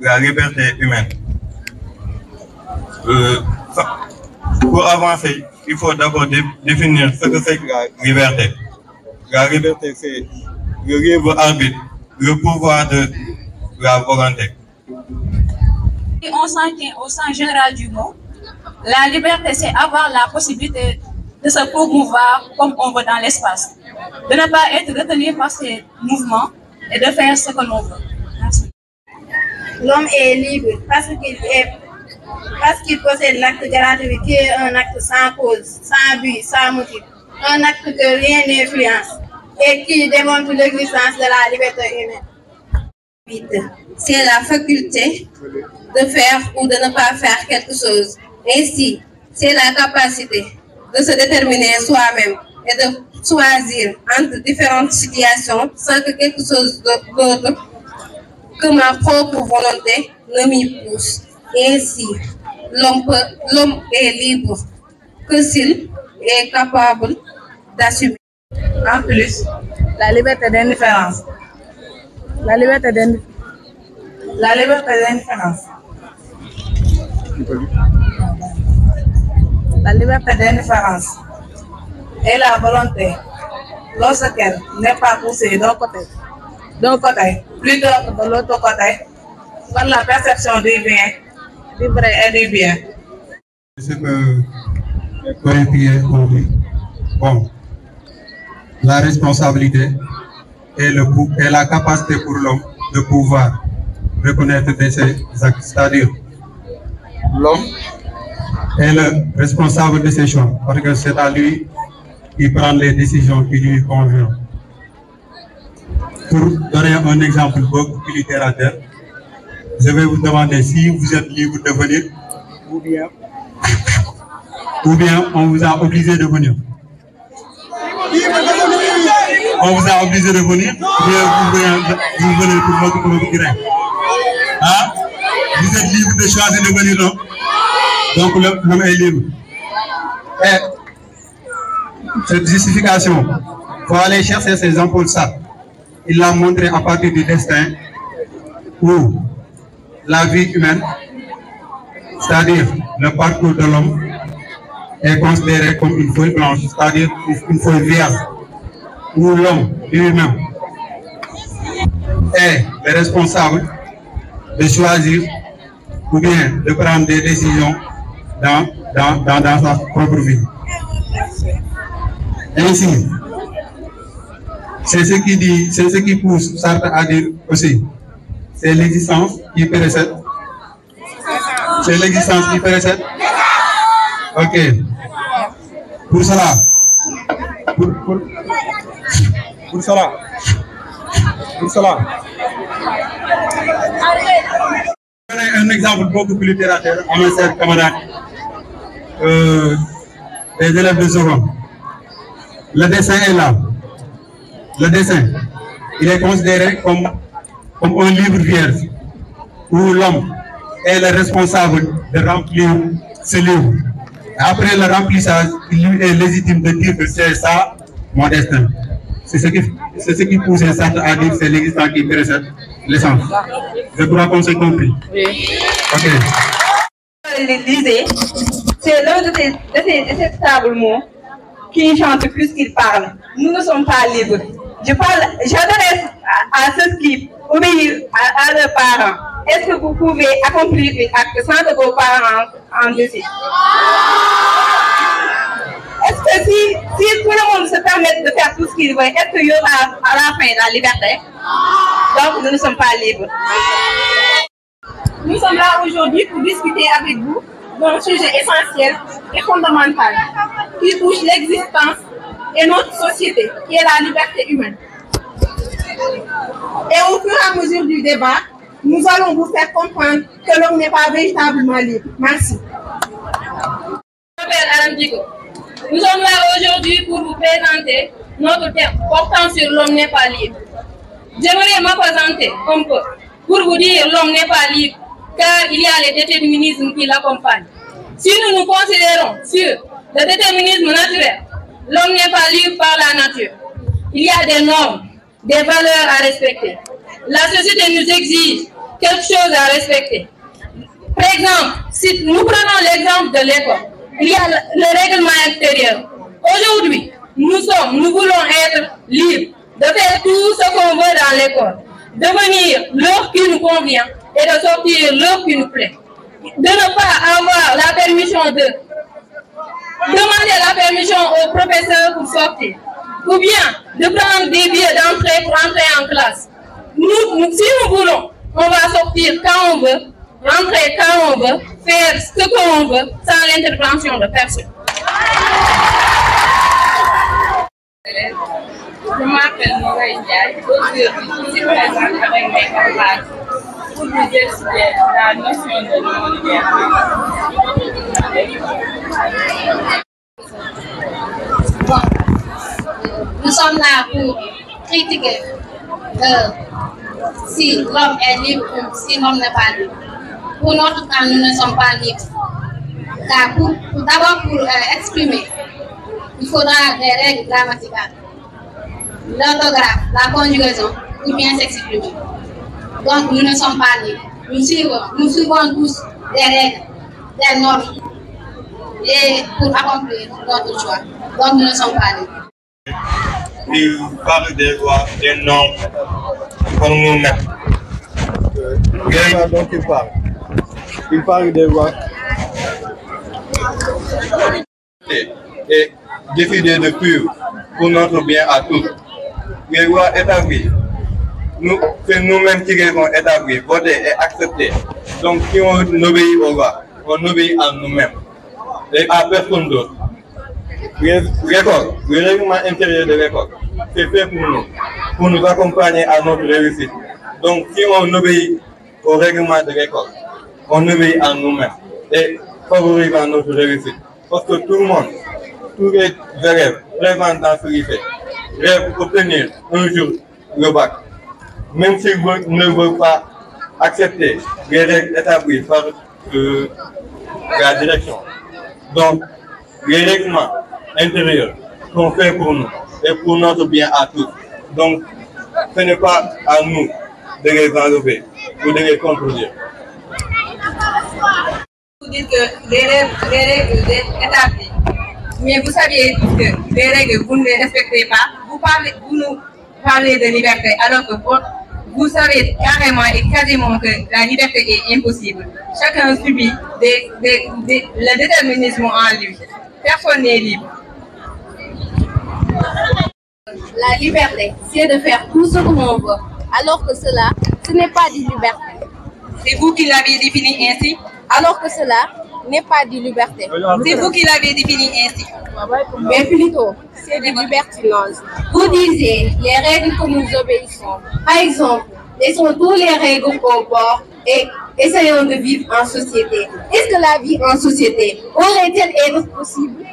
la liberté humaine. Pour avancer, il faut d'abord définir ce que c'est que la liberté. La liberté, c'est le libre arbitre, le pouvoir de la volonté. On s'entend au sens général du mot. La liberté, c'est avoir la possibilité de se promouvoir comme on veut dans l'espace. De ne pas être retenu par ses mouvements et de faire ce que l'on veut. Merci. L'homme est libre parce qu'il possède l'acte gratuit qui est un acte sans cause, sans but, sans motif. Un acte que rien n'influence et qui démontre l'existence de la liberté humaine. C'est la faculté de faire ou de ne pas faire quelque chose. Ainsi, c'est la capacité de se déterminer soi-même et de choisir entre différentes situations sans que quelque chose d'autre que ma propre volonté ne m'y pousse. Ainsi, l'homme est libre que s'il est capable d'assumer. En plus, la liberté d'indifférence. La liberté d'indifférence. La liberté d'indifférence est la volonté, lorsqu'elle n'est pas poussée d'un côté, plutôt que de l'autre côté, par la perception du bien, du vrai et du bien. Ce que les coéquipiers ont dit. Bon, la responsabilité et la capacité pour l'homme de pouvoir reconnaître ses actes, c'est-à-dire l'homme est le responsable de ses choix, parce que c'est à lui qui prend les décisions qui lui conviennent. Pour donner un exemple beaucoup plus littéraire, je vais vous demander si vous êtes libre de venir ou bien on vous a obligé de venir. On vous a obligé de venir ou bien vous venez pour votre gré. Hein? Vous êtes libre de choisir de venir, non? Donc l'homme est libre. Et cette justification, il faut aller chercher ces Jean-Paul Sartre. Il l'a montré à partir du destin où la vie humaine, c'est-à-dire le parcours de l'homme, est considéré comme une feuille blanche, c'est-à-dire une feuille vierge, où l'homme lui-même est le responsable de choisir ou bien de prendre des décisions dans sa propre vie. Ainsi, c'est ce qui pousse Sartre à dire aussi, c'est l'existence qui précède. C'est l'existence qui précède. Ok. Pour cela, un exemple beaucoup plus littéraire à mes chers camarades, les élèves de seconde. Le dessin est là. Le dessin, il est considéré comme un livre vierge où l'homme est le responsable de remplir ce livre. Après le remplissage, il lui est légitime de dire que c'est ça mon destin. C'est ce qui pousse Sartre à dire que c'est l'existence qui précède l'essence. Je crois qu'on s'est compris. Oui. Ok. Lisez, c'est l'un de ces tables mots qui chante plus qu'il parle. Nous ne sommes pas libres. J'adresse à ceux qui obéissent à leurs parents. Est-ce que vous pouvez accomplir un acte sans que vos parents en décident? Est-ce que si tout le monde se permet de faire tout ce qu'il veut, est-ce qu'il y aura à la fin la liberté? Donc nous ne sommes pas libres. Nous sommes là aujourd'hui pour discuter avec vous d'un sujet essentiel et fondamental qui touche l'existence et notre société, qui est la liberté humaine. Et au fur et à mesure du débat, nous allons vous faire comprendre que l'homme n'est pas véritablement libre. Merci. Je m'appelle Alain Digo. Nous sommes là aujourd'hui pour vous présenter notre thème portant sur l'homme n'est pas libre. J'aimerais me présenter un peu pour vous dire l'homme n'est pas libre, car il y a les déterminismes qui l'accompagnent. Si nous nous considérons sur le déterminisme naturel, l'homme n'est pas libre par la nature. Il y a des normes, des valeurs à respecter. La société nous exige quelque chose à respecter. Par exemple, si nous prenons l'exemple de l'école, il y a le règlement intérieur. Aujourd'hui, nous voulons être libres de faire tout ce qu'on veut dans l'école, de venir l'heure qui nous convient et de sortir l'heure qui nous plaît. De ne pas avoir la permission demander la permission au professeur pour sortir, ou bien de prendre des billets d'entrée pour entrer en classe. Si nous voulons, on va sortir quand on veut, rentrer quand on veut, faire ce qu'on veut, sans l'intervention de personne. Je m'appelle Noël Ndiaye. Aujourd'hui, je suis présente avec mes camarades pour vous expliquer la notion de non-liberté. Bon, nous sommes là pour critiquer si l'homme est libre ou si l'homme n'est pas libre. Pour notre cas, nous ne sommes pas libres. Car d'abord, pour exprimer, il faudra des règles grammaticales, l'orthographe, la conjugaison, pour bien s'exprimer. Donc, nous ne sommes pas libres. Nous suivons tous des règles, des normes, et pour accomplir notre choix. Donc, nous ne sommes pas libres. Il parle des lois, des normes, comme nous-mêmes. Donc, il parle des lois et décider de suivre pour notre bien à tous. Les lois établies, c'est nous-mêmes qui les avons établies, votées et acceptées. Donc, si on obéit aux lois, on obéit à nous-mêmes et à personne d'autre. L'école, le règlement intérieur de l'école, c'est fait pour nous accompagner à notre réussite. Donc, si on obéit au règlement de l'école, on obéit à nous-mêmes et favorisant notre réussite. Parce que tout le monde, tous les élèves présents dans ce lycée rêvent d'obtenir un jour le bac, même s'ils ne veulent pas accepter les règles établies par la direction. Donc, les règlements intérieurs sont faits pour nous et pour notre bien à tous. Donc, ce n'est pas à nous de les enlever ou de les contredire. Vous dites que les règles établies, mais vous saviez que les règles, vous ne les respectez pas. Vous nous parlez de liberté alors que vous savez carrément et quasiment que la liberté est impossible. Chacun subit le déterminisme en lui. Personne n'est libre. La liberté, c'est de faire tout ce que l'on veut, alors que cela, ce n'est pas de liberté. C'est vous qui l'avez défini ainsi? Alors que cela n'est pas de liberté. C'est vous qui l'avez défini ainsi? Mais plutôt, c'est de libertinage. Vous disiez les règles que nous obéissons. Par exemple, laissons toutes les règles au bord et essayons de vivre en société. Est-ce que la vie en société aurait-elle été possible?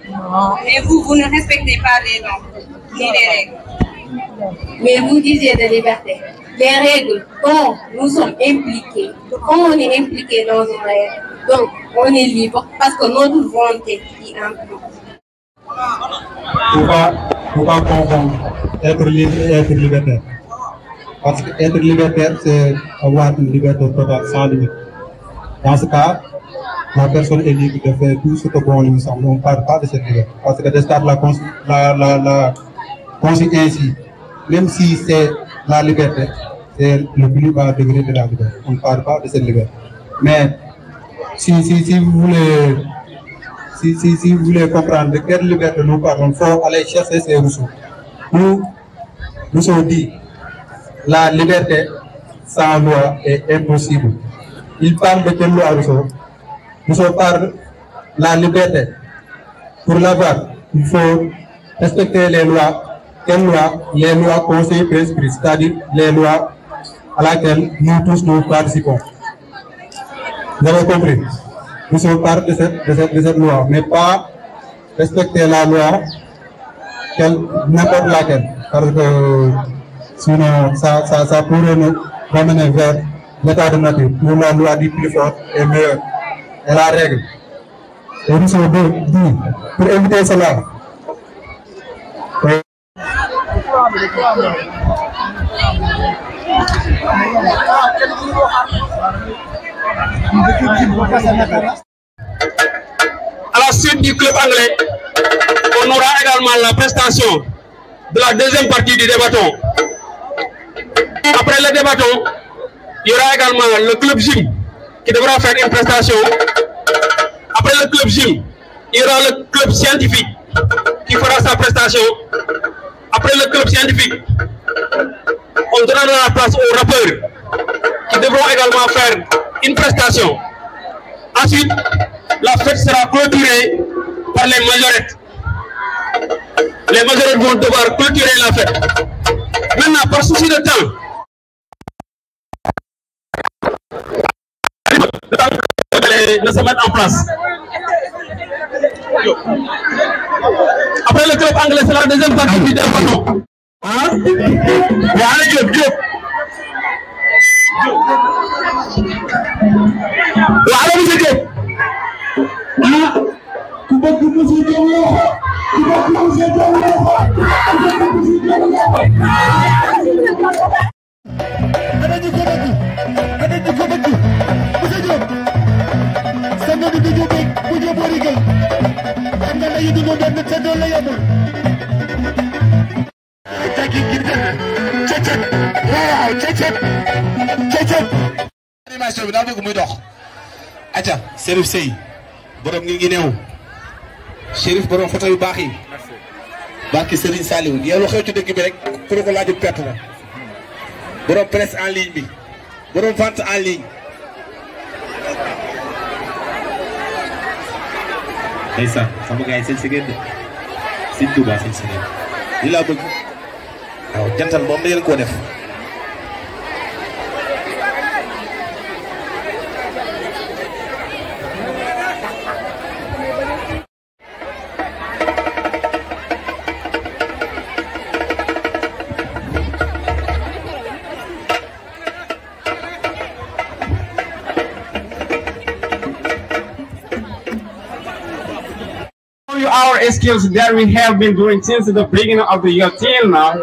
Non. Mais vous ne respectez pas les normes, ni les règles. Mais vous disiez de liberté. Les règles dont nous sommes impliqués, comme on est impliqué dans une règle, donc on est libre parce que notre volonté y implique. Pourquoi confondre être libre et être libertaire? Parce qu'être libertaire, c'est avoir une liberté totale, sans limite. Dans ce cas, la personne est libre de faire tout ce que bon lui semble. On ne parle pas de cette liberté. Parce que de stade, la consigne ainsi. Même si c'est la liberté, c'est le plus bas degré de la liberté. On ne parle pas de cette liberté. Mais si vous voulez comprendre de quelle liberté nous parlons, il faut aller chercher ces Rousseau. Rousseau dit la liberté sans loi est impossible. Il parle de quelle loi, Rousseau? Rousseau parle de la liberté. Pour l'avoir, il faut respecter les lois. Quelles lois? Les lois conseillées prescrites, c'est-à-dire les lois à laquelle nous tous nous participons. Vous avez compris? Rousseau parle de cette loi, mais pas respecter la loi n'importe laquelle. Parce que sinon, ça pourrait nous ramener vers l'état de nature, où la loi dit plus forte et meilleure. Et la règle. Et Rousseau dit, pour éviter cela, À la suite du club anglais, on aura également la prestation de la deuxième partie du débatton. Après le débatton, il y aura également le club gym qui devra faire une prestation. Après le club gym, il y aura le club scientifique qui fera sa prestation. Après le club scientifique, on donnera la place aux rappeurs qui devront également faire une prestation. Ensuite, la fête sera clôturée par les majorettes. Les majorettes vont devoir clôturer la fête. Maintenant, par souci de temps, de se mettre en place. Après le club anglais, c'est la deuxième partie du département. animation bi daa bëgg muy dox acca Chérif Sey borom ngi neew Chérif borom photo yu baax yi barki Serigne Saliou yow lu xew ci dëkk bi rek ku ko laaju perte la borom presse en ligne bi borom vente en ligne ndeysaan sama gars yi seen sigéen de Sëñ Tuubaa seen sigéen li laa bëgg waaw jantal moom da ngeen koo def our skills that we have been doing since the beginning of the year till now.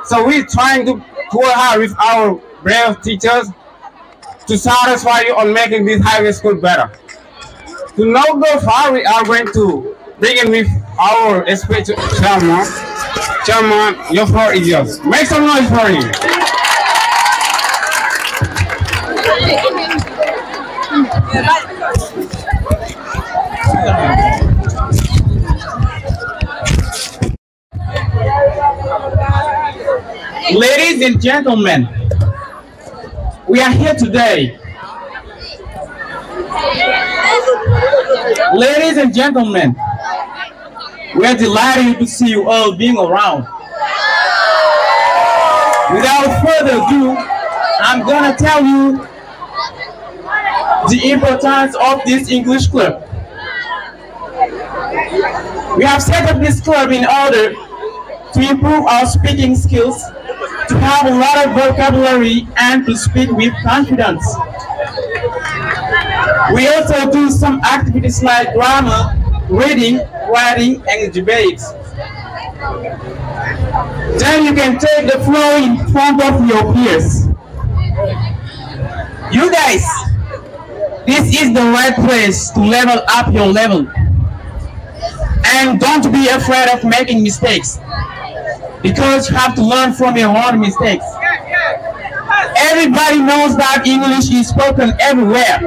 So we're trying to work hard with our brave teachers to satisfy you on making this high school better. To not go far, we are going to begin with our speech chairman. Chairman, your floor is yours. Make some noise for him. Ladies and gentlemen, we are here today. Ladies and gentlemen, we are delighted to see you all being around. Without further ado, I'm gonna tell you the importance of this English club. We have set up this club in order to improve our speaking skills, to have a lot of vocabulary, and to speak with confidence. We also do some activities like grammar, reading, writing, and debates. Then you can take the floor in front of your peers. You guys, this is the right place to level up your level. And don't be afraid of making mistakes, because you have to learn from your own mistakes. Everybody knows that English is spoken everywhere.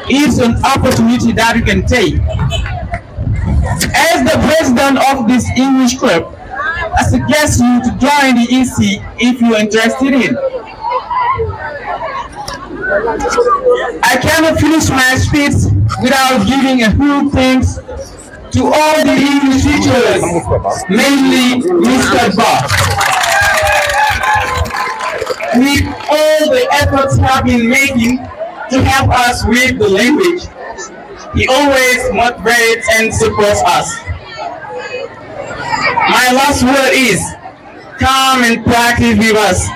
It's an opportunity that you can take. As the president of this English club, I suggest you to join the EC if you're interested in. I cannot finish my speech without giving a few thanks to all the English teachers, mainly Mr. Bob. With all the efforts he has been making to help us with the language, he always motivates and supports us. My last word is, come and practice with us,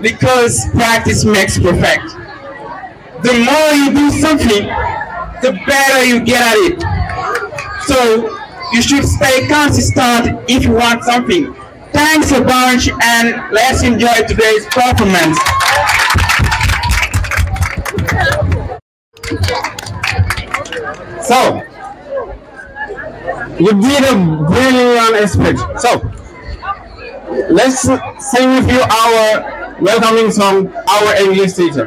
because practice makes perfect. The more you do something, the better you get at it. So you should stay consistent if you want something. Thanks a bunch, and let's enjoy today's performance. So, you did a brilliant speech. So, let's sing with you our welcoming song, our English teacher,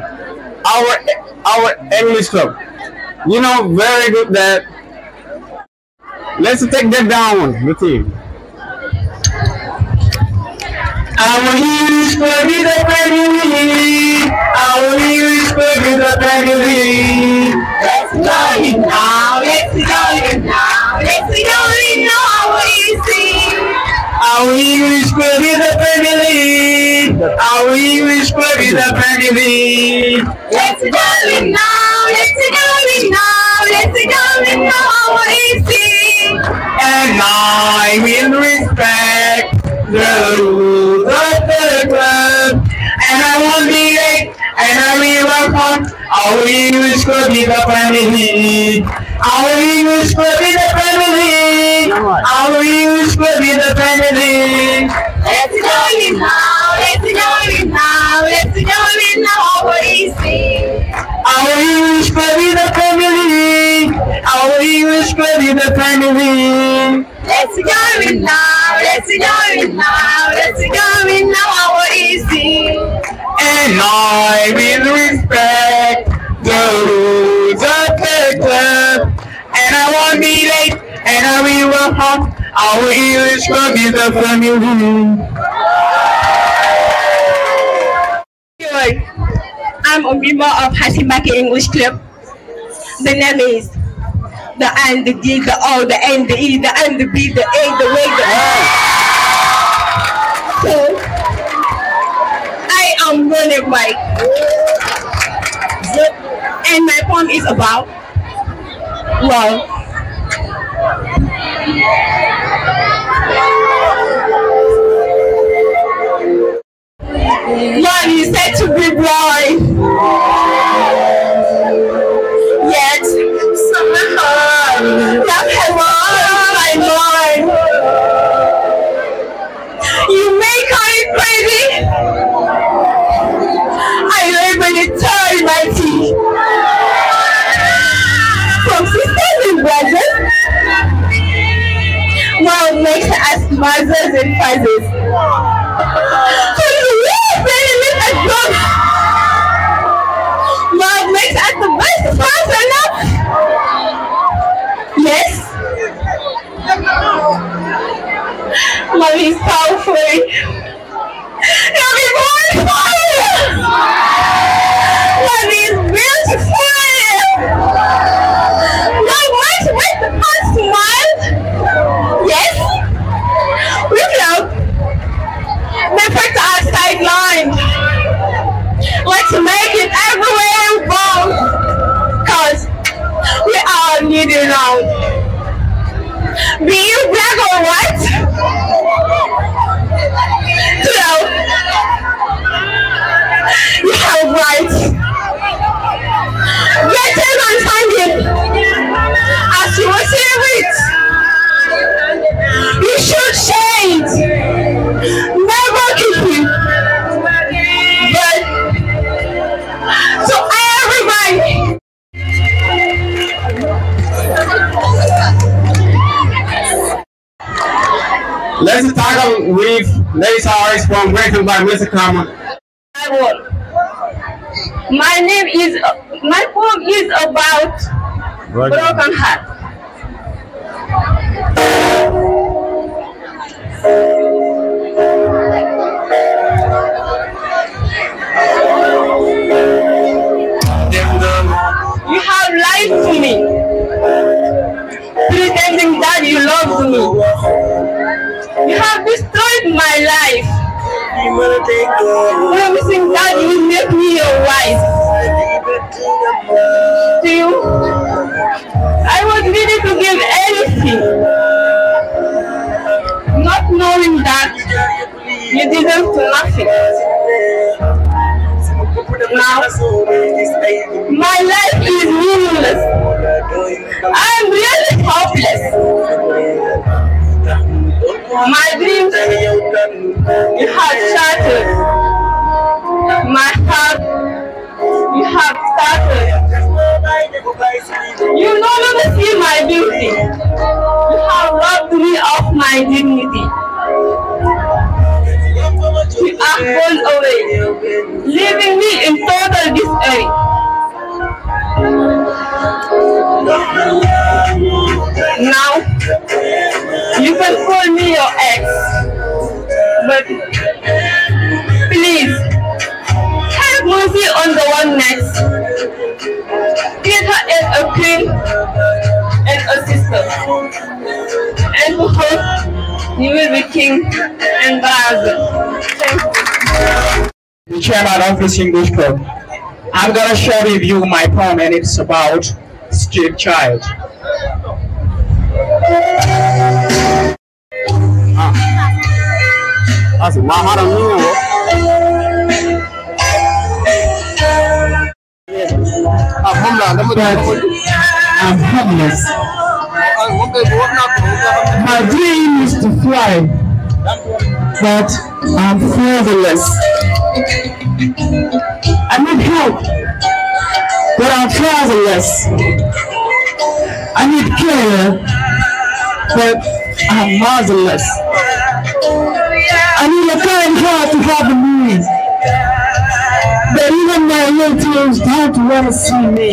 our English club. You know very good that. Let's take that down with you. Our English club is a family. Our English club is a family. Let's go in now. Let's go in now. Let's go in now. We sing. Our English club is a family. Our English club is a family. Let's go in now. Let's go in now. Let's go in now. We sing. And I will respect the rules of the club, and I won't be late, and I will welcome our English club is a family. Our English club is a family. Our English club is a family. Let's go in now. Let's go in now. Let's go in now. We sing. Our English club is a family. Our English club is a family. Let's go in now. Let's go in now. Let's go in now. We sing. And I will respect the rules of the club, and I won't be late, and I will welcome our English club is a family. I'm a member of Hasimbake English Club. The name is the and, the D, the O, the N, the E, the N, the B, the A, the W, the O. So, I am running right. And my poem is about love. Love is said to be blind, yet somehow love has won my mind. You may call it crazy, I label it eternity. From sisters and brothers, love makes us mothers and fathers. Love makes us the best sponsor enough. Yes. Love is powerful. Love is wonderful. Love is beautiful. Love makes us smile. Yes. With love, they put our sideline. Let's make it everywhere involved, cause we all need it now. Be you black or white? So, you have rights. Get it and find it as you receive it. You should change, never keep it. So everybody, let's start with Ladies Hours from Breaking by Mr. Kama. My poem is about broken heart. You have lied to me, pretending that you loved me. You have destroyed my life, promising that you will make me your wife. To you, I was ready to give anything, not knowing that you deserve nothing. Now, my life is meaningless. I'm really hopeless. My dreams You have shattered my heart. You have started. You no longer see my beauty. You have robbed me of my dignity. You are gone away, leaving me in total disarray. Now, you can call me your ex, but please, have mercy on the one next. Treat her as a queen and a sister, and to her, you will be king and brother. Thank you. The chairman of this English club. I'm gonna share with you my poem, and it's about Street Child. I'm homeless. My dream is to fly, but I'm fatherless. I need help, but I'm fatherless. I need care, but I'm motherless. I need a kind heart to have a me, but even my relatives don't want to see me.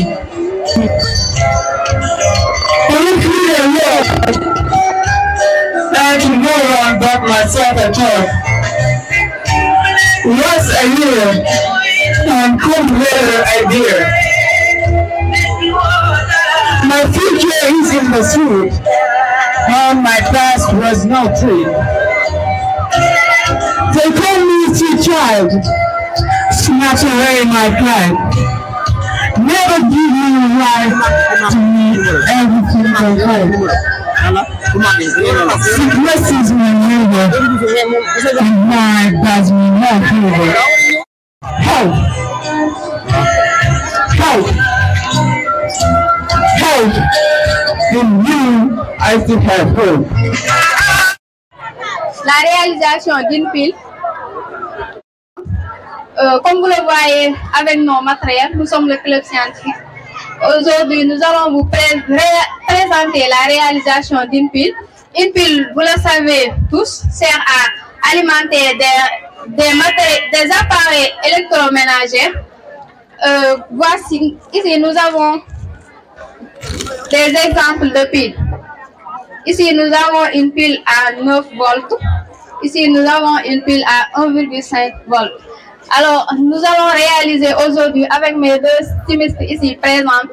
But if you don't know, I can no one but myself at all. Once a year, and come later a year. My future is in the street, and my past was no tree. They call me street child, snatch away my pride. Never give me a right to me everything I like. Sickness is my neighbor, and mine does me no favor. Help! Help! Help! In you, I still have hope. La réalisation d'une pile. Comme vous le voyez avec nos matériels, nous sommes le club scientifique. Aujourd'hui, nous allons vous présenter la réalisation d'une pile. Une pile, vous le savez tous, sert à alimenter des appareils électroménagers. Voici, ici nous avons des exemples de piles. Ici nous avons une pile à 9 volts. Ici nous avons une pile à 1,5 volts. Alors nous allons réaliser aujourd'hui avec mes deux stylistes ici présentes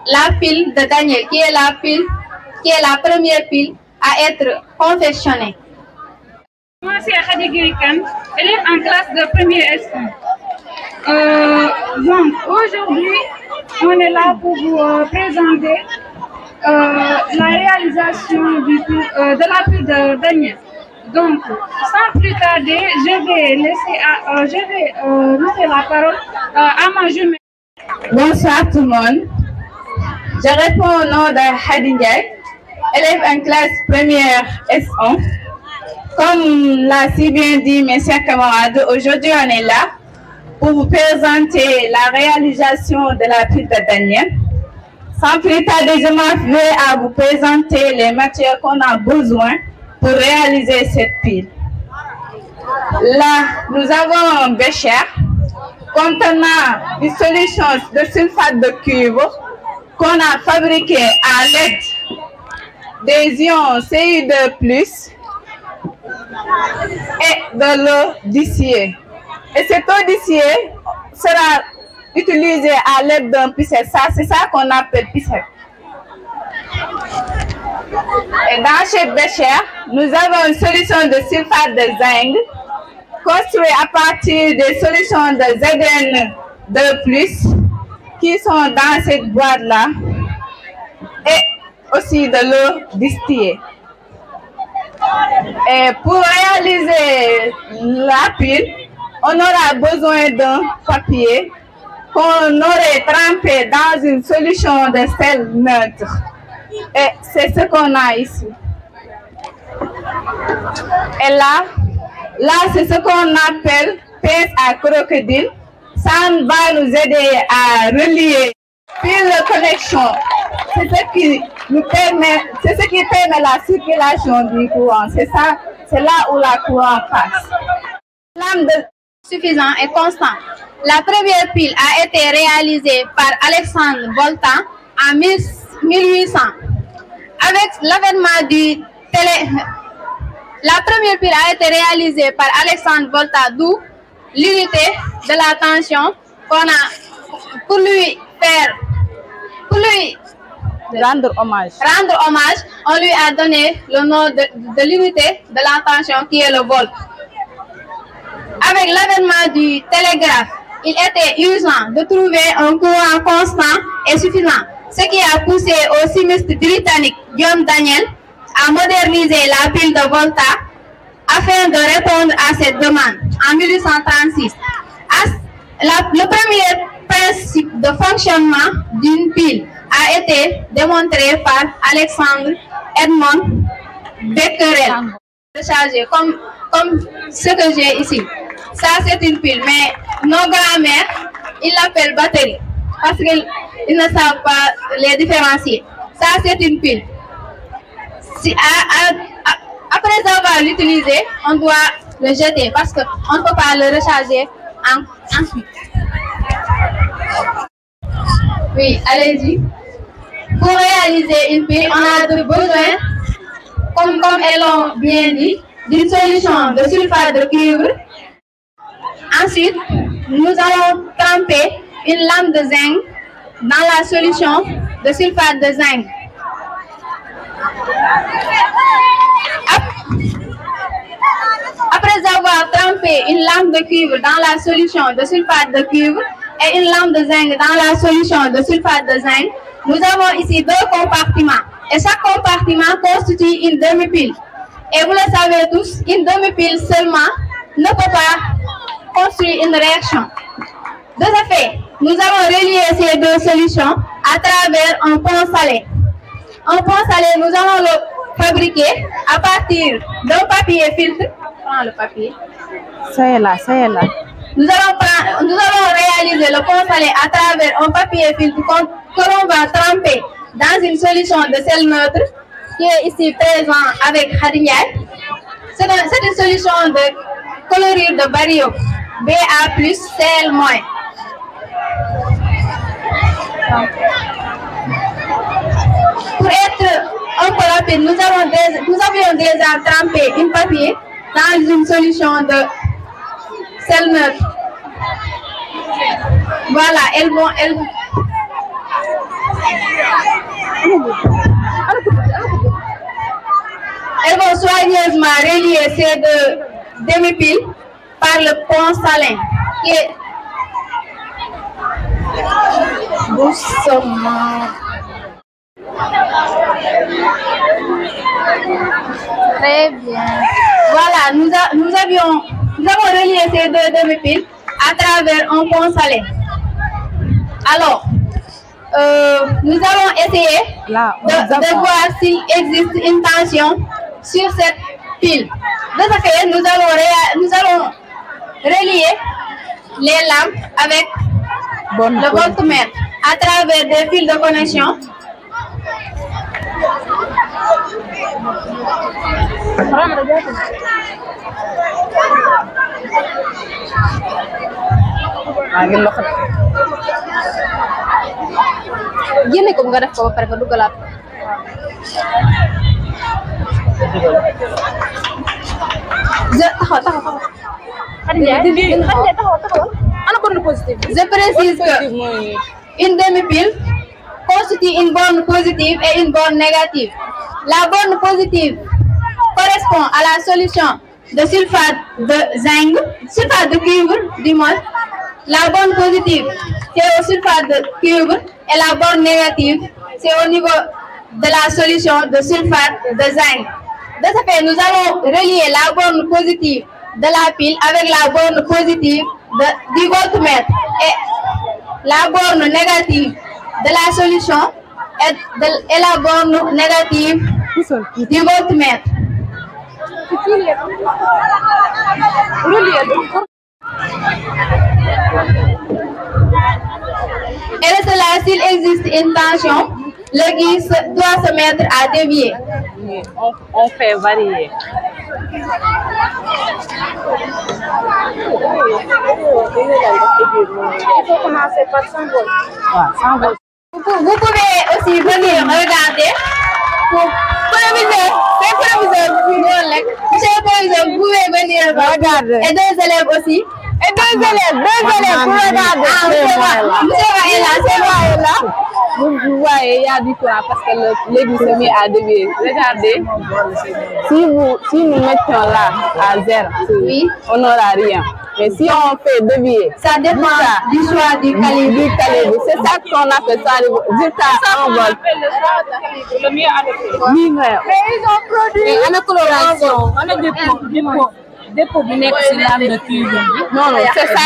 la pile de Daniel qui est la première pile à être confectionnée. Moi c'est Khady Guirikan, élève en classe de première S1. Donc aujourd'hui on est là pour vous présenter la réalisation de la pile de Daniel. Donc, sans plus tarder, je vais laisser la parole à ma jumelle. Bonsoir tout le monde. Je réponds au nom de Khady Ndiaye, élève en classe première S1. Comme l'a si bien dit mes chers camarades, aujourd'hui on est là pour vous présenter la réalisation de la pile de Daniel. Sans plus tarder, je m'en vais à vous présenter les matières qu'on a besoin pour réaliser cette pile. Là, nous avons un bécher contenant une solution de sulfate de cuivre qu'on a fabriqué à l'aide des ions Cu2+ et de l'eau distillée. Et cette eau distillée sera utilisée à l'aide d'un pissette. C'est ça qu'on appelle pissette. Et dans ce bécher, nous avons une solution de sulfate de zinc construite à partir des solutions de Zn2+ qui sont dans cette boîte-là et aussi de l'eau distillée. Et pour réaliser la pile, on aura besoin d'un papier qu'on aurait trempé dans une solution de sel neutre. Et c'est ce qu'on a ici. Et là, Là, c'est ce qu'on appelle pince à crocodile. Ça va nous aider à relier fil de connexion. C'est ce qui permet la circulation du courant. C'est ça, c'est là où la courant passe. Lame suffisant et constant. La première pile a été réalisée par Alexandre Volta en 1800. Avec l'avènement du la première pile a été réalisée par Alexandre Volta, d'où l'unité de la tension qu'on a pour lui rendre hommage, on lui a donné le nom de l'unité de la tension qui est le volt. Avec l'avènement du télégraphe, il était urgent de trouver un courant constant et suffisant, ce qui a poussé au chimiste britannique John Daniel à moderniser la pile de Volta afin de répondre à cette demande en 1836. Le premier principe de fonctionnement d'une pile a été démontré par Alexandre Edmond Becquerel. Rechargé comme ce que j'ai ici. Ça, c'est une pile, mais nos grands-mères, ils l'appellent batterie parce qu'ils ne savent pas les différencier. Ça, c'est une pile. Après avoir l'utilisé, on doit le jeter parce qu'on ne peut pas le recharger ensuite. Oui, allez-y. Pour réaliser une pile, on a besoin, comme elles l'ont bien dit, d'une solution de sulfate de cuivre. Ensuite, nous allons tremper une lame de zinc dans la solution de sulfate de zinc. Après avoir trempé une lame de cuivre dans la solution de sulfate de cuivre et une lame de zinc dans la solution de sulfate de zinc, nous avons ici deux compartiments. Et chaque compartiment constitue une demi-pile. Et vous le savez tous, une demi-pile seulement ne peut pas construire une réaction. De ce fait, nous allons relier ces deux solutions à travers un pont salé. Un pont salé, nous allons le fabriquer à partir d'un papier filtre. Prends le papier. Ça est là, ça est là. Nous allons réaliser le pont salé à travers un papier filtre que l'on va tremper dans une solution de sel neutre qui est ici présent avec Hadignay. C'est une solution de chlorure de baryons, Ba+, Cl-. Pour être un peu rapide, nous avions déjà trempé une papier dans une solution de sel neutre. Voilà, elles vont soigneusement relier ces deux demi-piles par le pont salin qui est doucement. Très bien. Voilà, nous avons relié ces deux demi-piles à travers un pont salé. Alors, nous allons essayer de voir s'il existe une tension sur cette pile. De ce fait, nous allons relier les lampes avec le voltmètre à travers des fils de connexion. Gini ko nga def ko ba pare nga dugalaat je précise que une demi-pile constitue une borne positive et une borne négative. La borne positive correspond à la solution de sulfate de zinc, sulfate de cuivre du moins. La borne positive, c'est au sulfate de cuivre et la borne négative, c'est au niveau de la solution de sulfate de zinc. De ce fait, nous allons relier la borne positive de la pile avec la borne positive du voltmètre et la borne négative de la solution et la borne négative du voltmètre. Et de cela, s'il existe une tension, le guide doit se mettre à dévier. On fait varier. Il faut commencer par symbole. Vous pouvez aussi venir regarder pour proviser. C'est proviseur. Monsieur le proviseur, vous pouvez venir regarder. Et deux élèves aussi. Et deux élèves pour regarder. Monsieur est là, c'est moi est là. Vous voyez, il y a du courant parce que l'église se met à dévier. Regardez, si nous mettions là à 0, oui, on n'aura rien. Mais si on fait dévier, ça dépend du choix du calibre. C'est ça qu'on appelle ça, résultat en vol. Le mieux adapté. Oui, mais ils ont produit. On a coloration, on a dépôt de lame de cuivre. Non, c'est ça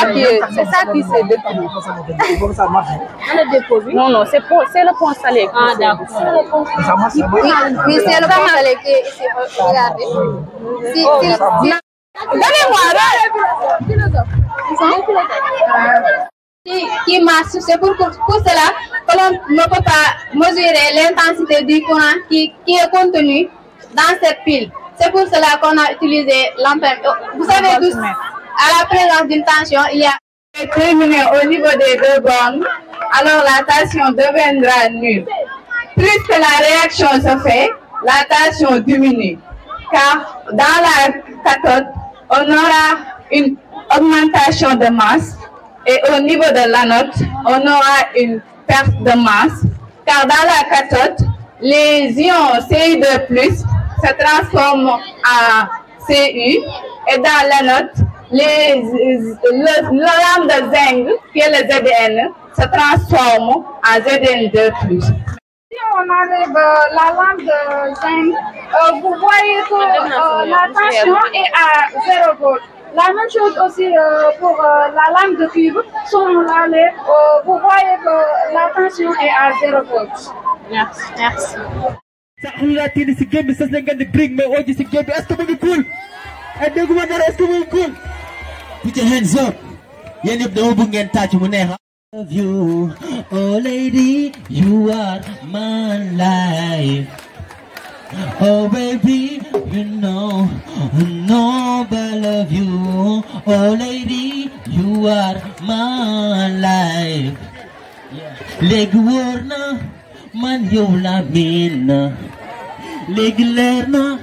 qui s'est détruit. Non, c'est le pont salé. Ah, d'accord. Oui, c'est le pont salé qui est ici. Regardez. Donnez-moi, qui marche, c'est pour cela que l'on ne peut pas mesurer l'intensité du courant qui est contenu dans cette pile. C'est pour cela qu'on a utilisé l'ampère. Vous savez tous, à la présence d'une tension, il y a terminé au niveau des deux bornes, alors la tension deviendra nulle. Plus que la réaction se fait, la tension diminue. Car dans la cathode, on aura une augmentation de masse et au niveau de l'anode, on aura une perte de masse. Car dans la cathode, les ions Ci2+ se transforment en Cu et dans l'anode, le lame de zinc, qui est le Zn, se transforme en Zn2+. Si on enlève la lampe de zinc, vous voyez que la tension est à 0 volts. La même chose aussi pour la lampe de cuivre. Si on l'enlève, vous voyez que la tension est à 0 volts. Merci. Put your hands up. Love you, oh lady, you are my life. Oh baby, you know I love you. Oh lady, you are my life. Leg warna, man yow la min. Leg lerna,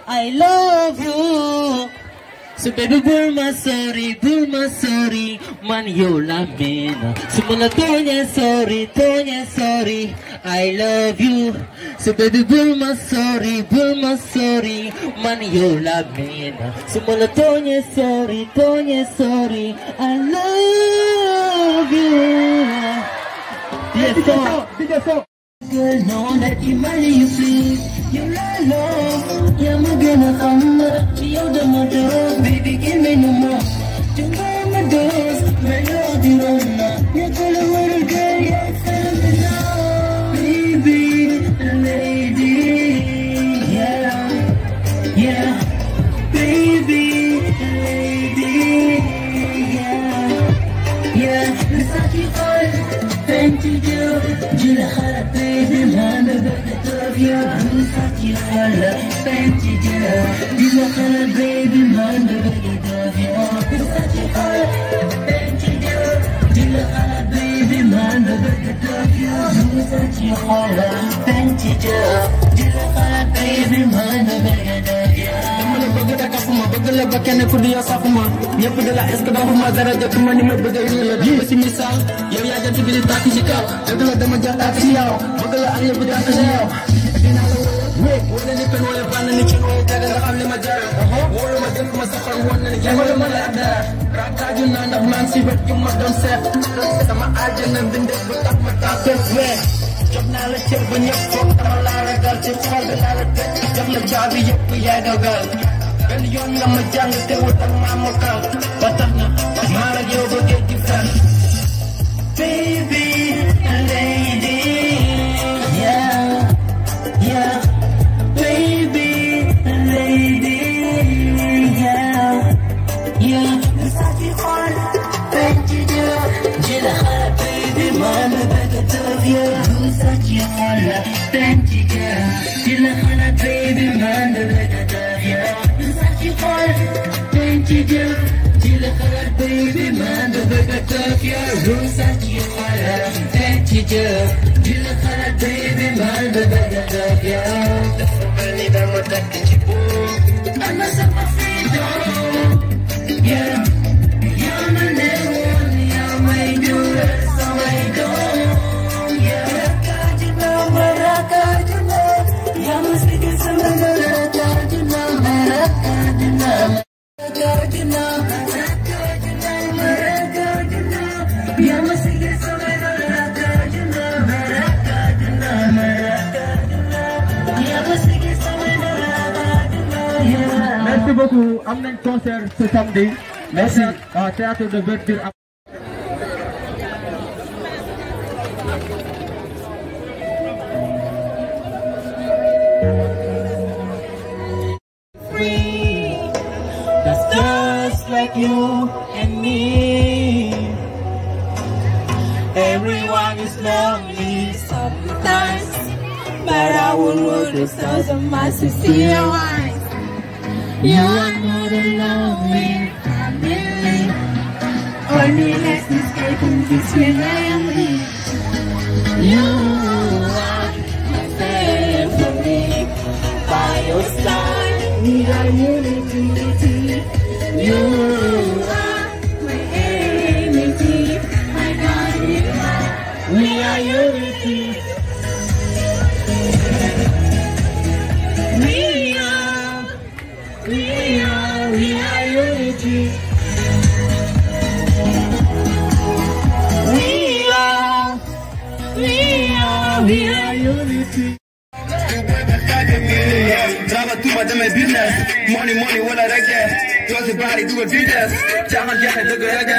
I love you. So baby, Burma sorry, man yow la min. So mala Tonya sorry, I love you. So baby, Burma sorry, man yow la min. So mala Tonya sorry, I love you. Yes, so. Girl, know that you money you please. You love, you're my girl, you're the mother, baby, give me no more. You know my doors, my love, you don't know. You're gonna little girl, you're phenomenal. Baby, lady, yeah. Baby, lady, yeah. Versace oil, Fenty Joe, Gila Khala, baby, man, the bucket of you. Versace oil, Fenty Joe, Gila Khala, baby, man, the bucket of you. Versace oil, Fenty Joe, Gila Khala, baby, man, the bucket of you. Versace oil, Fenty Joe, Gila Khala, baby, man, the bucket of you. bëgg la ba kenn ku di yow safuma ñëpp di la est-ce que dafuma dara jotuma ni ma bëgg a la dama si misaal yow yaa jant bi di tàkk ci kaw dëgg la dama jox tàkk ci yow bëgg la ak yëpp di tàkk ci yow dinaa la wéy wala ni pen wala bànn ni ci wéy teg nga xam li ma jar wóolu ma jël ma safar woon na ni jëmale ma la dara raataaju naa ndax maa ngi si wet yu ma doon seet sama àjjana bindee bu tax ma tax wéy jox naa la cër ba ñëpp foog dama laa ragal ci xol bi laa la teg jox la jaabi yëpp yaay dogal benn yoon nga ma jàng teewul ak maa mokkal ba tax na maa la yow ba géej gi fen baby lady yeah baby lady Merci beaucoup. Am nañ concert ce samedi. Merci. Au théâtre de Verdure. That's just like you and me. Everyone is lonely sometimes, but I will roll the stars of my sincere eyes. You are not alone in family. Only let's escape from this reality. You are my favorite for me. By your side, we are unity. You are my enemy, my God. We are unity. We are unity. We are unity. Drive a tuba de mes business. Money, what I get. Close your body, do a business. Jaman jahe de gaya.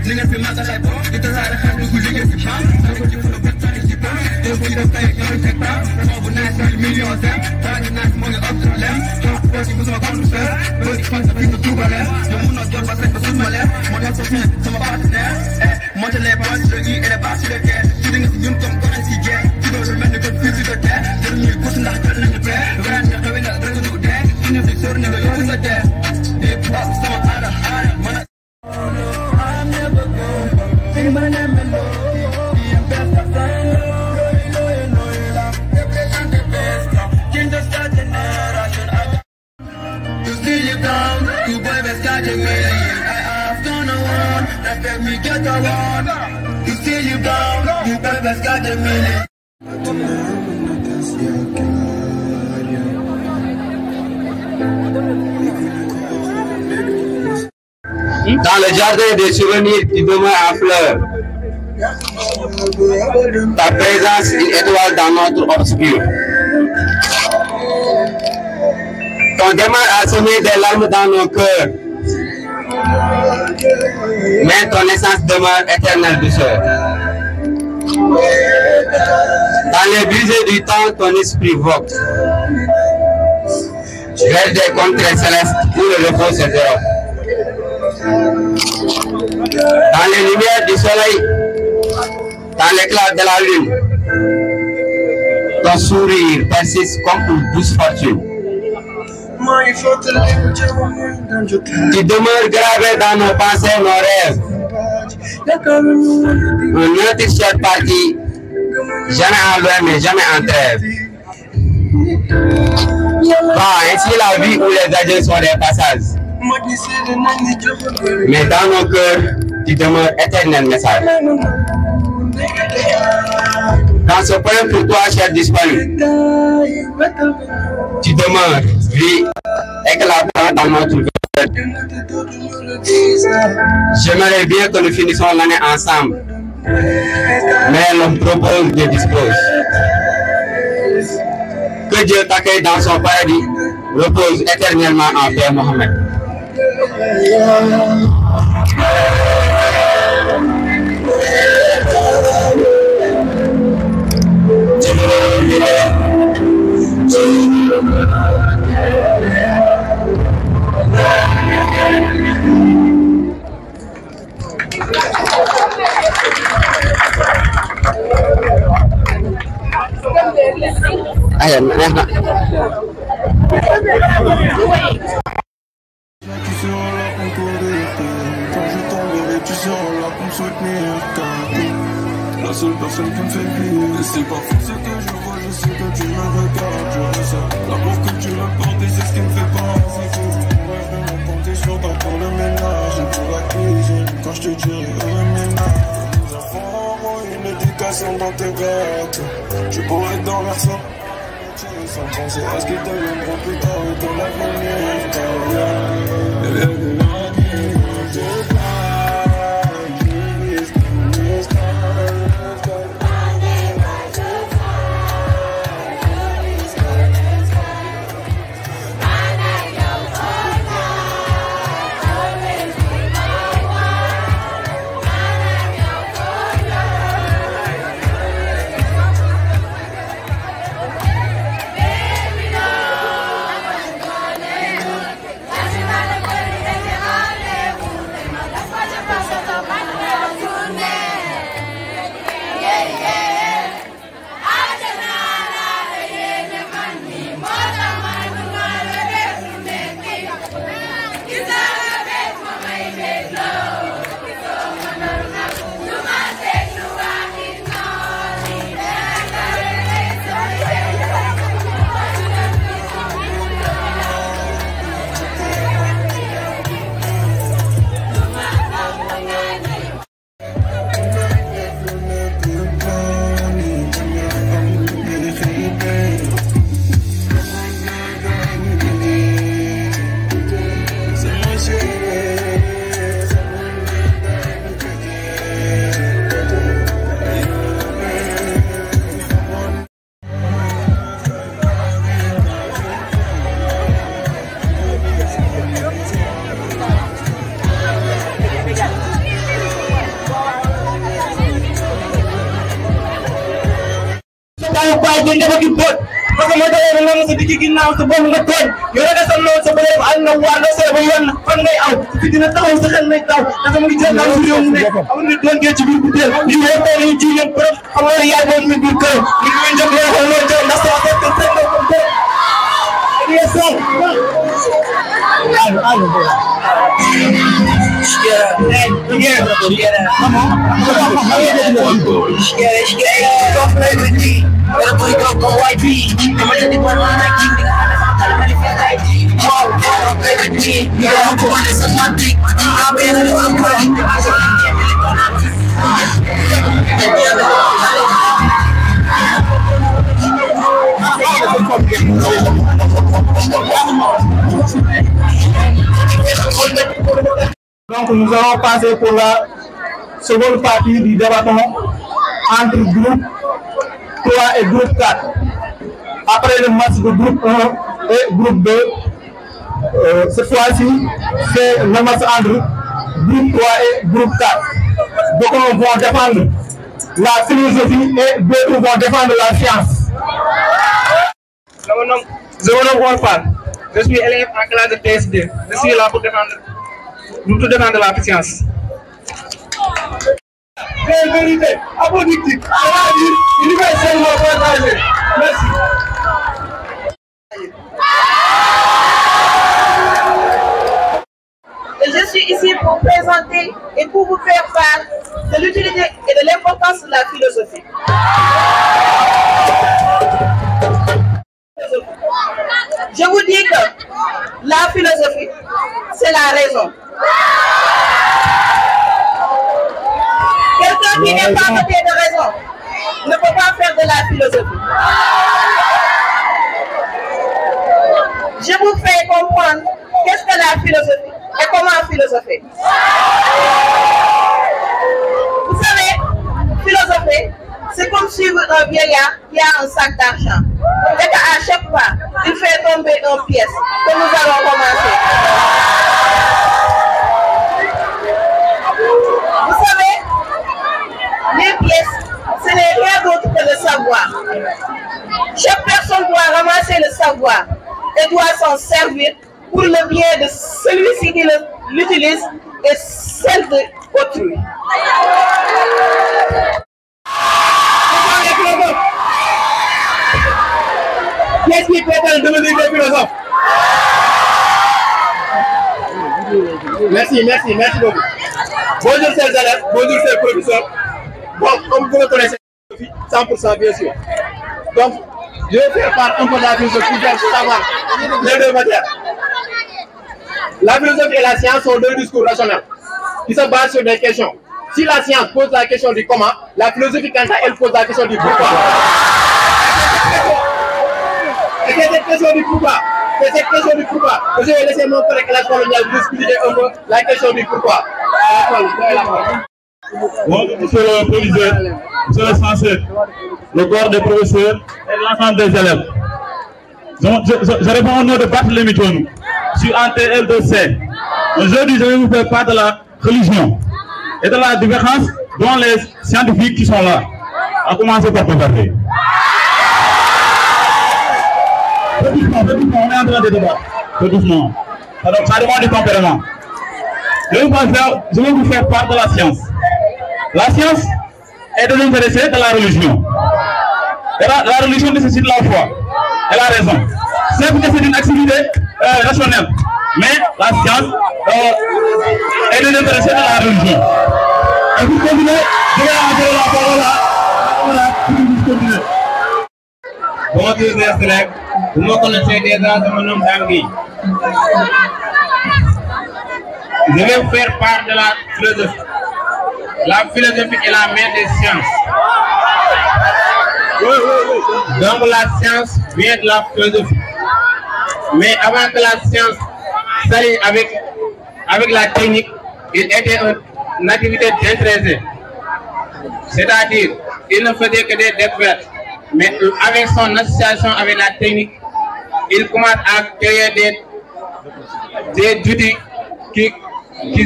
Nigga fi mata like bo. Ita zara khan du kulige fi sham. Nako ji fulo bet tani si pa. Do fi da play no check pa. Over 9 million them. Tani nice money up to them. Talk for you so come to sir. But it's fun to be to bale. No moon not your back to male. Money so fin some partner. Money le pas de gi et pas de ke. Shooting is yum tom ko si get. You know the man go fit to the there. You go to the brand. I'm never You still live down, you boy best catch a million. I've done a one, that let me get a one. You still live down, you boy best catch a million. Dans le jardin des souvenirs qui demeure en fleurs, ta présence est une étoile dans notre obscur. Ton démarre a semé des larmes dans nos cœurs, mais ton essence demeure éternelle douceur. Dans les brisées du temps, ton esprit vogue vers des contrées célestes où le repos se dérobe. Dans les lumières du soleil, dans l'éclat de la lune, ton sourire persiste comme une douce fortune. Tu demeures gravé dans nos pensées, nos rêves. Notre chère partie, jamais en loin, mais jamais en trêve. Ainsi la vie où les adieux sont des passages. Mais dans nos cœurs, tu demeures éternel message. Dans ce point pour toi, cher disparu, tu demeures vie éclatant dans notre cœur. J'aimerais bien que nous finissions l'année ensemble, mais l'homme propose, Dieu dispose. Que Dieu t'accueille dans son paradis, repose éternellement en paix, Mohamed. Tu seras là pour me soutenir, la seule personne qui me fait vivre. Et c'est parfois ce que je vois, je sais que tu me regardes, je ressens l'amour que tu me portes et c'est ce qui me fait penser. Mon rêve de me compter sur toi pour le ménage et pour la cuisine. Quand je te dirai le ménage, nous avons une éducation dans tes gâtes. Je pourrais dormir sans penser à ce qui deviendra plus tard et ton avenir. Bàyyi dafa gi bot parce que mo dawé nga mo sa digi ginnaw sa bom nga tooñ yo nga sa non sa bëre al na wa la sa ba yoon fan ngay aw fi dina taxaw sa xel may taw dafa mu ngi jël ndaw réew mu ne amul ni doon ci biir bu del ñu wé ko ñu ci ñen borom xam nga yaay doon mi biir kër ñu ñu ñëk lo xol lo jël ndax sa fekk sa ko ko ni sa Better put it up on white beat. I'm gonna take one line like you, nigga. I'm gonna feel like wow, baby, me. Yeah, I'm going to suck my dick. I'm in it, I'm going Donc nous allons passer pour la seconde partie du débat entre groupe 3 et groupe 4. Après le match de groupe 1 et groupe 2, cette fois-ci, c'est le match entre groupe 3 et groupe 4. Donc on va défendre la philosophie et d'autres vont défendre la science. Je me nomme Juan. Je suis élève en classe de PS2. Je suis là pour défendre la science. Vérité, apodictique, c'est-à-dire universellement partagé. Merci. Je suis ici pour présenter et pour vous faire part de l'utilité et de l'importance de la philosophie. Je vous dis que la philosophie, c'est la raison. Quelqu'un qui n'est pas doté de raison ne peut pas faire de la philosophie. Je vous fais comprendre qu'est-ce que la philosophie et comment philosopher. Vous savez, philosopher, c'est comme suivre un vieillard qui a un sac d'argent et qu'à chaque fois, il fait tomber une pièce que nous allons commencer. Vous savez, les pièces, ce n'est rien d'autre que le savoir. Chaque personne doit ramasser le savoir et doit s'en servir pour le bien de celui-ci qui l'utilise et celle de autrui. Qu'est-ce qui peut devenir des philosophes? Merci beaucoup. Bonjour chers élèves, bonjour chers professeurs. Bon, comme vous le connaissez, 100% bien sûr. Donc, je vais faire part un peu de la philosophie pour faire savoir les deux matières. La philosophie et la science sont deux discours rationnels qui se basent sur des questions. Si la science pose la question du comment, la philosophie, quant à elle, pose la question du pourquoi. Et c'est cette question du pourquoi que je vais laisser mon collègue classe coloniale vous expliquer un peu la question du pourquoi. Bon, monsieur le proviseur, monsieur le censeur, le corps des professeurs et l'ensemble des élèves. Je réponds au nom de Barthélémy Tchonou. Je suis en TL2C. Aujourd'hui, je vais vous faire part de la religion et de la différence dont les scientifiques qui sont là, à commencer par Boubacar. Peu doucement, on est en train de débattre. Peu doucement. Alors, ça demande du tempérament. Je vais vous faire part de la science. La science est de l'intéresser de la religion. Et la religion nécessite la foi et la raison. C'est une activité rationnelle. Mais la science est de l'intéresser de la religion. Et vous continuez, je vais envoyer la parole à vous continuez. Bonjour mes collègues, vous me connaissez déjà, je me nomme Tanguy. Je vais vous faire part de la philosophie. La philosophie est la mère des sciences. Donc la science vient de la philosophie. Mais avant que la science s'allie avec la technique, il était une activité d'intéressé. C'est-à-dire, il ne faisait que des découvertes. Mais avec son association avec la technique, il commence à créer des outils qui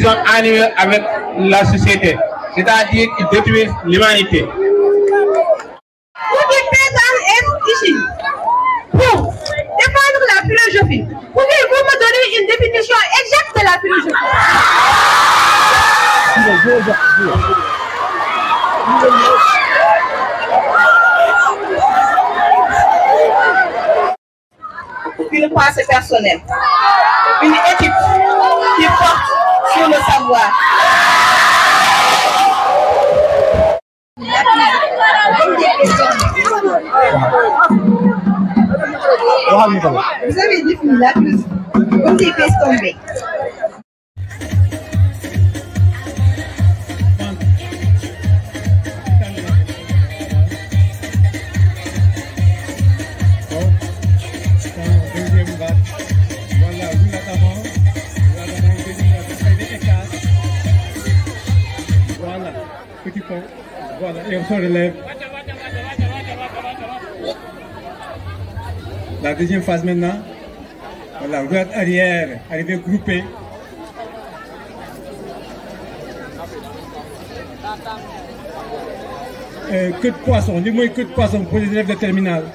sont animés avec la société. C'est-à-dire qu'ils détruisent l'humanité. Pour qui présente est ici pour défendre la philosophie. Pouvez-vous me donner une définition exacte de la philosophie? Une pensée personnelle, une éthique qui porte sur le savoir. Vous avez défini la philosophie comme des pièces tombées. Voilà, et on se relève. La deuxième phase maintenant. Voilà, droite arrière, arrivé groupé. Queue de poisson, du moins queue de poisson pour les élèves de terminale.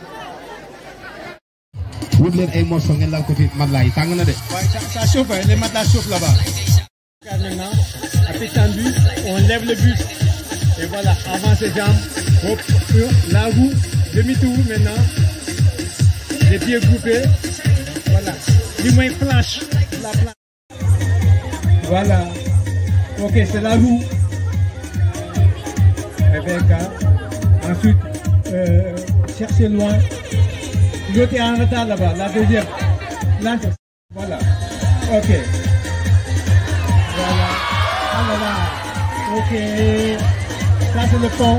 Vous voulez un morceau de la côté de Madlaï, ça chauffe, les matelas chauffent là-bas. Maintenant, à pied tendu, on lève le buste. Et voilà, avance les jambes, hop, la roue, demi-tour maintenant, les pieds groupés, voilà, du moins planche, la planche. Voilà, ok, c'est la roue. Ensuite, cherchez loin. L'autre est en retard là-bas, la deuxième. Là, voilà, ok. Voilà, voilà, ok. Ça c'est le pont.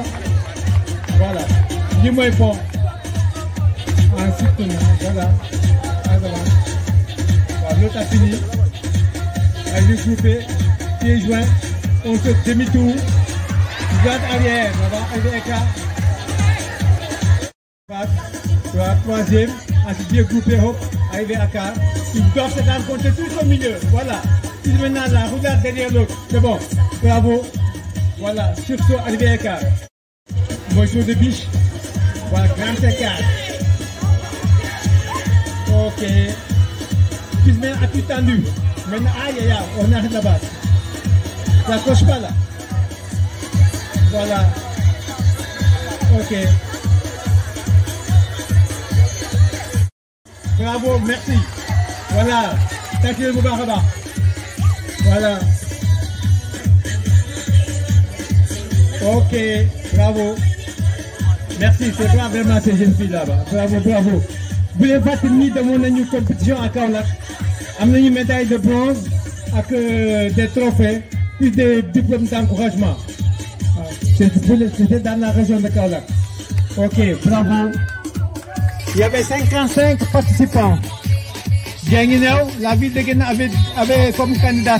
Voilà. Dis-moi le pont. Ensuite, voilà. Voilà. L'autre a fini. Avec le groupé, pieds joints. On se demi-tour. Droite arrière. On va arriver écart. Troisième. Ensuite, pieds groupés. Hop. Arriver à quart. Ils doivent se rencontrer tout au milieu. Voilà. Puis maintenant là, regarde derrière l'autre. C'est bon. Bravo. Voilà, surtout arrivé à quart. Bonjour de biche. Voilà, grand écart. Ok. Puis maintenant, appui tendu. Maintenant, aïe, aïe, aïe, on arrête là-bas. Ça coche pas là. Voilà. Ok. bravo, merci. Voilà, taclez-vous Baraba. Voilà. Ok, bravo. Merci, c'est pas vraiment ces jeunes filles là-bas. Bravo, bravo. Vous les faites mis dans mon compétition à Kaolack. Amenez une médaille de bronze avec des trophées, puis des diplômes d'encouragement. C'était dans la région de Kaolack. Ok, bravo. Il y avait 55 participants. Guinguinéo, la ville de Guinée avait comme candidat.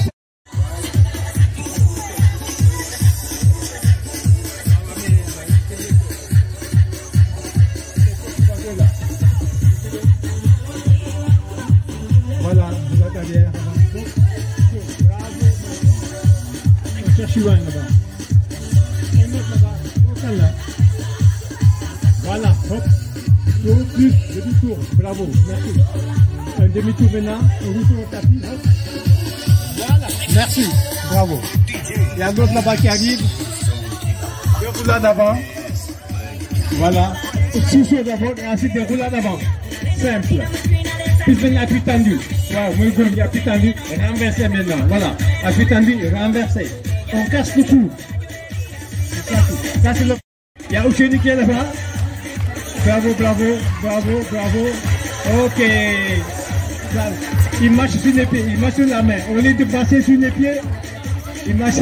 Voilà, vous êtes derrière. Bravo. On cherche loin là-bas. Un autre là-bas. Là. Voilà, hop. Tour plus, demi-tour. Bravo, merci. Un demi-tour maintenant, un retour au tapis. Hop. Voilà, merci. Bravo. Il y a d'autres là-bas qui arrivent. Deux roulades avant. Voilà. 6 sauts d'abord et ensuite des roulades avant. Simple. Puis maintenant, appui tendu. Wow, moi, il y a appui tendu. Renverser maintenant. Voilà. Appui tendu, renverser. On casse le cou. Ça, c'est le. Il y a Ouchéni qui est là-bas. Bravo, bravo, bravo, bravo. Ok. Il marche sur les pieds, il marche sur la main. Au lieu de passer sur les pieds, il marche.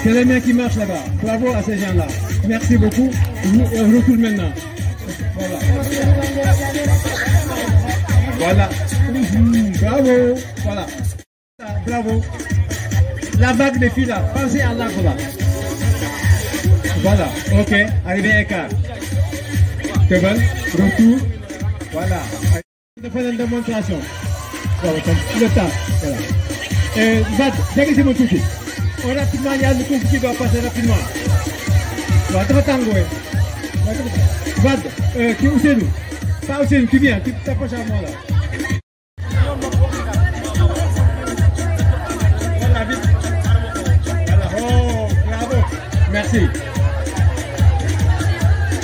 C'est les mains qui marchent là-bas. Bravo à ces gens-là. Merci beaucoup. Et on retourne maintenant. Voilà. Voilà. Bravo. Voilà. Bravo. La vague des filles là. Pensez à l'arbre là. Voilà. Ok. Arrivé à écart. C'est bon. Retour. Voilà. On fait une démonstration. Voilà. Le temps. Voilà. Dégagez mon tout. Rapidement, il y a le coup qui doit passer rapidement. Voilà. Tango. Vad, qui est nous? Pas Ousseynou, qui vient, qui t'approche à moi là. Voilà, vite. Voilà, oh, bravo. Merci.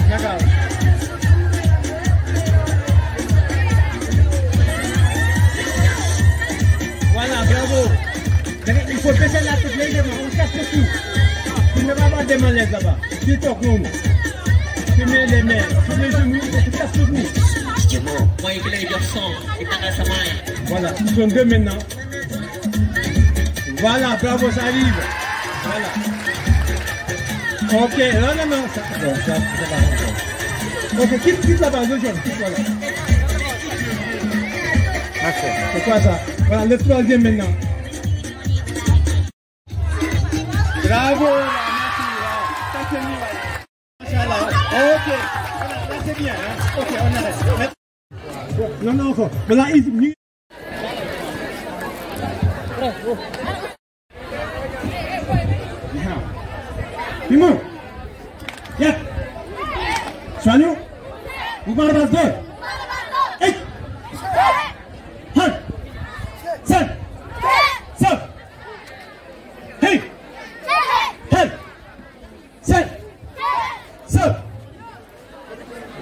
D'accord. Voilà, bravo. Il faut baisser la tête légèrement, on casse le cou. Tu ne vas pas avoir des malaises là-bas. Tu toques non. Tu mets les mains, tu mets les genoux et tu casses le cou. Voilà, ils sont deux maintenant. Voilà, bravo, ça arrive. Voilà. Ok, non, ça, bon, ça va. Ok, quitte là-bas, le jaune, quitte là-bas. C'est quoi ça? Voilà, le troisième maintenant. Bravo, merci. Ok, là c'est bien, hein? Ok, on arrête. Non, encore. Voilà, il. Pimo, Yat, Soignou, vous parlez de 2, 8, 1, 7, 7, hey, 7, 7,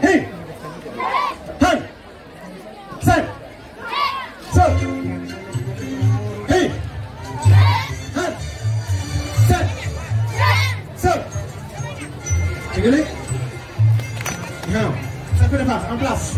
hey, 7, 7, hey, 7, 7. Regardez. Non, ça fait de place, en place.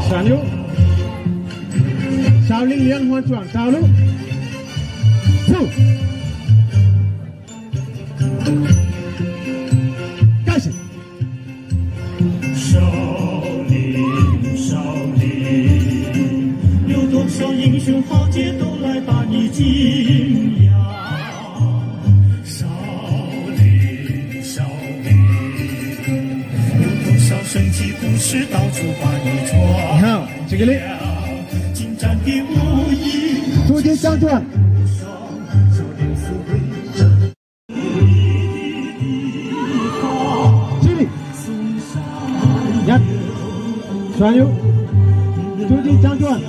Sanyo. Shaolin Lian Huan Chuan. Shaolin. Two. Kashi. Shaolin, Shaolin. 有多少英雄豪杰都来把你敬仰。少林，少林。有多少神奇故事到处把你传。你好，这个嘞。精湛的武艺，逐渐相传。这里。呀，传流，逐渐相传。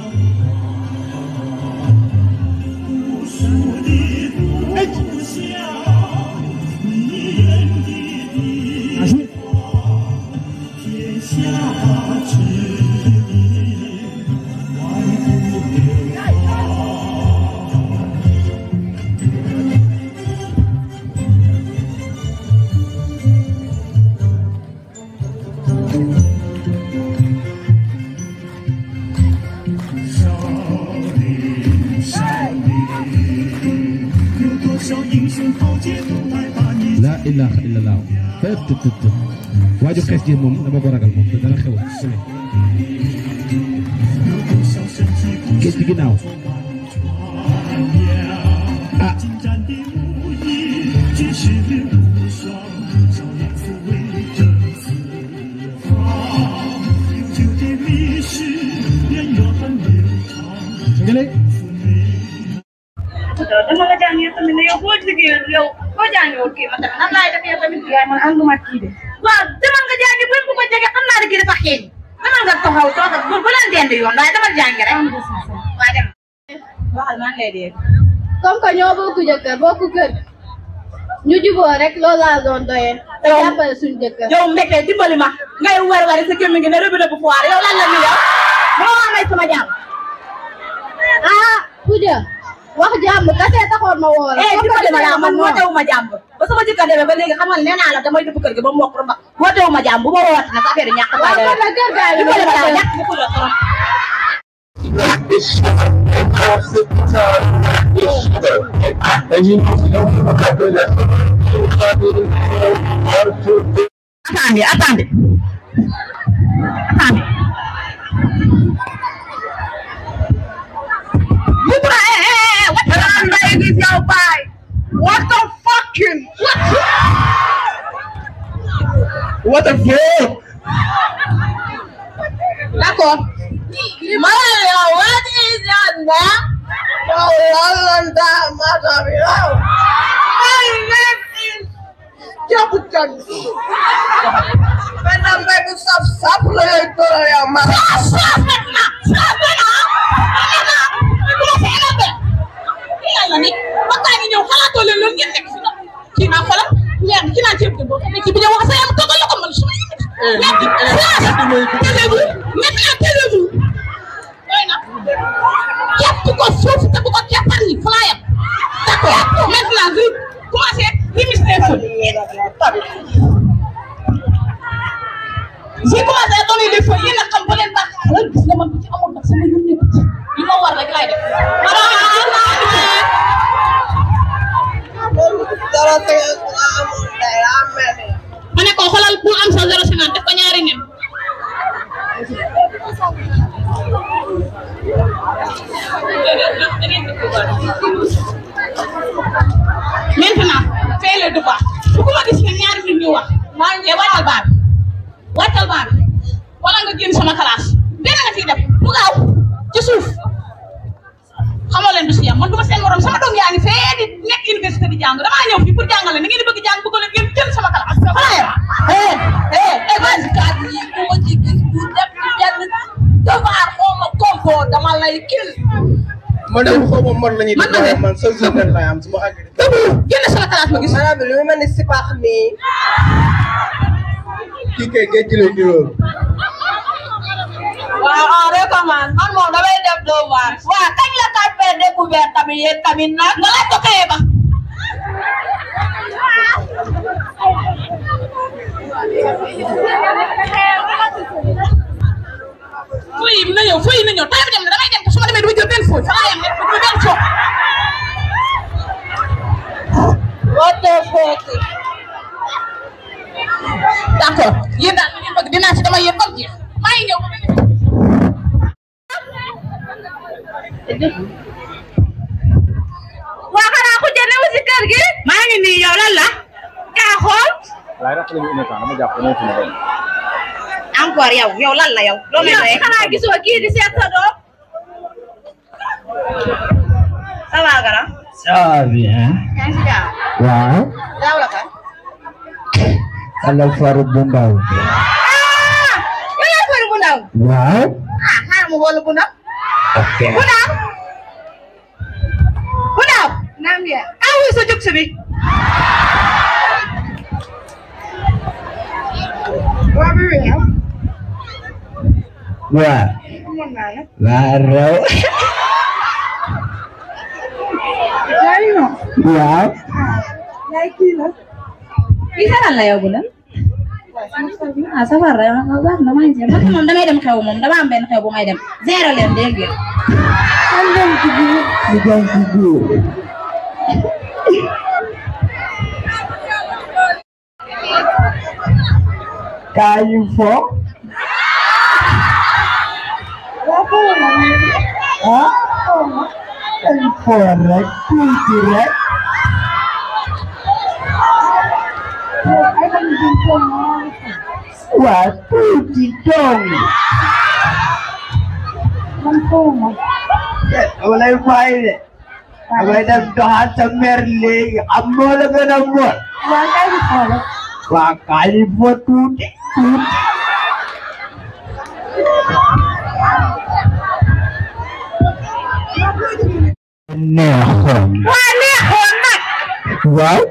La ilaha illallah. Waaju xees ji moom dama ko ragal moom te dara xew géej gi ginnaaw ah dama la jàngee tamit ne yow boo liggéeyal yow boo jàngewul kii man tamit nan laay def yow tamit yaay man ànduma kii de waaw demal nga jàngi bu ko jege xam naa ne kii dafa xeeñ demal nga taxaw toog ak bu leen dend yoon waaye demal jàngi rek waaye dem waxal maa ngi lay dégg comme que ñoo bokku jëkkër bokku kër ñu juboo rek loolu laa doon doyee te jàppale suñu jëkkër yow mbekkee dimbali ma ngay war sa kémmi ngi ne rëbbi bu foire yow lan la ni yow moo amay sama jàmm ah Poudia wax jàmm kase taxoon ma woo la. dimbali ma la man wootewuma jàmm ba sama jëkkër demee ba léegi xam nga nee naa la damay dugg kër gi ba mokk ba wootewuma jàmm bu ma woote nag affaire ñàkk ba waaw kon kër gaa yi dimbali ma la ñàkk bu ko la trop attendez attendez What the fucking what the fuck? D'accord. Mario, what is your name? Oh, Yolanda, mother, my name is Jabutan. When I'm going to stop supplying to your mother. Ni bakka ni ñew xalaatoo leen loolu ngeen nekk fi na kii naa xoolal ñeent kii naa ceeb de boo xam ne kii bi ñëw wax sa yam toogal la ko man su ma télévu doy na képp ko suuf te bu ko keppal ni fa laa yem d'accord maintenant je commencé limiter feu j'ai commencé à donner des feux yéen a xam ba leen baax xoolal gis nga man bu ci amul nag sama yónni li ma war rek laay def ma ne ko xoolal bu am sa 0,50 def ko ñaari nen maintenant fais le devoir bu ko ma gis ne ñaari nit ñu wax maa ngi wàccal baa bi wala nga génn sama classe benn nga ciy def bu gaaw ci suuf xamoo leen du si yam man du ma seen morom sama doom yaa ngi fee di nekk université di jàng damaa ñëw fii pour jàngale ni ngeen di bëgg jàng bëgg leen ngeen jël sama classe vas-y cadre yi ku ma ci gis bu def benn devoir xaw ma compo dama lay kil man de xaw ma mën nañu def man sa journée lay am su ma àgg génn sama classe ma gis maanaam lu mel ni sipax nii kii kay géej la juróom waaw on recommande man moom damay def devoir waaw kañ la kat faire découverte tamit yéen tamit nag nga laaj ko kaye ba fuy na ñëw tay dem damay dem su ma demee du ma jël benn fuy fa laa yem rek du ma benn fo. what the fuck. d'accord yéen daal ngeen bëgg dinaa ci dama yéen ba jeex maa ngi ñëw. waa xanaa ku jënd wu si kër gi. maa ngi nii yow lan la. kaa xool. encore yow lan la yow. loolu la xanaa gisoo kii di seet sa doom. ça va gara. ça va bien. yaa ngi si jàmm. waaw. daaw la kan. ala faru bu ndaw. yow faru bu ndaw. waaw. xaaral ma wóolu bu ndaw. ok. bu ndaw. bu ndaw. naam ya. wuy sa jóg si bi. waa bi yow. waaw. waa raw. waaw. kii xaral la yow bu lan. safar la yow baax na maa ngi ci man moom damay dem xew moom dama am benn xew bu may dem zéro leen dégg ngeen. Kayu fo. Ah? Kayu fo rek, tuuti rek. Wah, tuuti dong. Walay fay de. Abay dem doxal sa mer léegi am moo la gën a mot. Waa kayu fo rek. Waa kayu fo tuuti. Neexoon. waa neexoon nag. waaw.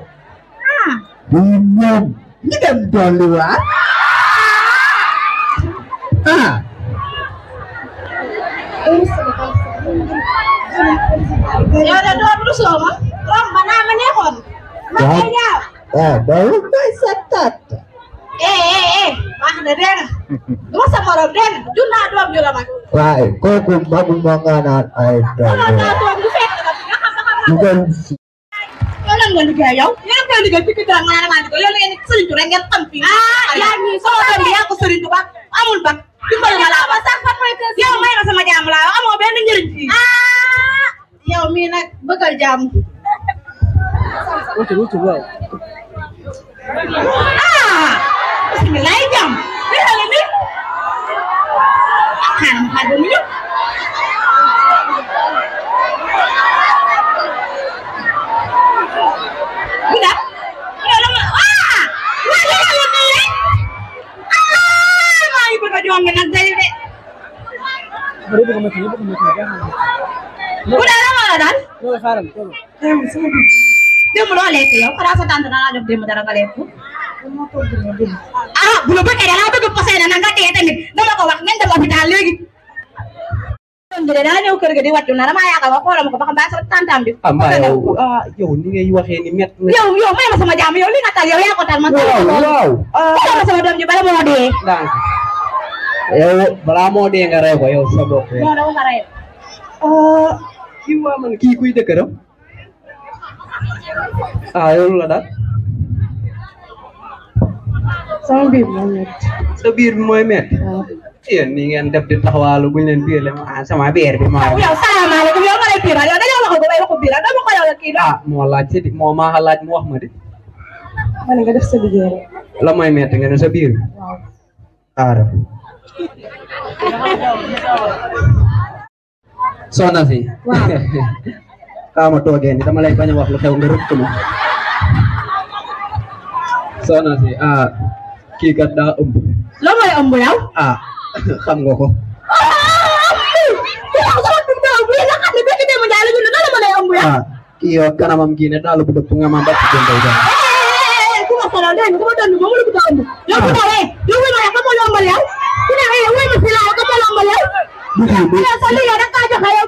ñoom ñu dem dolli waa. yow de doom lu soo ma. romb ba naa ma neexoon. ma koy ñaaw. Baru may sa tat. wax na dégg nga. duma sa morom dégg nga jur naa doom ju la mag. waaye kooku magu ma nga naan ay doom. du fekk la nga xam yow lan nga liggéey yow. yaa ngi koy liggéey fii dara nga naan ko yow la ngeen sëriñtu rek ngeen xam fii. yaa ngi sama doom bi yaa ko sëriñtu ba amul ba. dimbali ma laa ba sax fan mooy kër yow may ma sama jàmm laa amoo benn njëriñ fii. yow mii nag bëggal jàmm. bismilaay jàmm. xaaral ma xaar ba mu ñëw. Budak, maa ngi bëgg a jox nga nag day de. Budak la ma la daal. démb loo lekk yow xanaa sa tante naa la jox démb dara nga lekk. bu la bëggee da laa bëgg posé na nga dee tamit dama ko wax ngeen dem hôpital léegi. daa ñëw kër ga di wàccu na dama yaakaar wax xoolal ma ko ba xam ba sa tantam bi. yow ni ngay waxee ni met. yow may ma sama jàmm yow li nga tal yow yaa ko tal man. waaw xoolal ma sama doom ji bala moo dee. yow balaa moo dee nga rey ko yow sa bopp. non dama ko rey. kii maa man kii kuy dëkkëram. yow la daal. sama biir mooy met. sa biir bi mooy met. yéen ni ngeen def di taxawaalu buñ leen biirale sama biir bi maa. yow salaamaaleykum yow nga lay biiral yow dañoo wax ko bay waxu biiral dama ko yow la kii doon. moo laaj si di moo maa laaj mu wax ma di. ma ne nga def sa liggéey rek. la mooy met nga ne sa biir. waaw. soxna si. waaw. kaa ma toogee ni dama lay bañ a wax lu xew nga rëkk ma. soxna si kii kat daa ëmb. loo mooy ëmb yow. xam nga ko. kii yow kanamam kii ne daal bu dëpp nga ma ba ci jëndee jàng. ku ma sonal dégg nga ku ma doon moom la ko doon ëmb. yow bu tawee yow wuy ma ko moo yombal yow. ku ne wuy ma si laa ko moo yombal yow. yow sa liggéey da kaa joxe yow.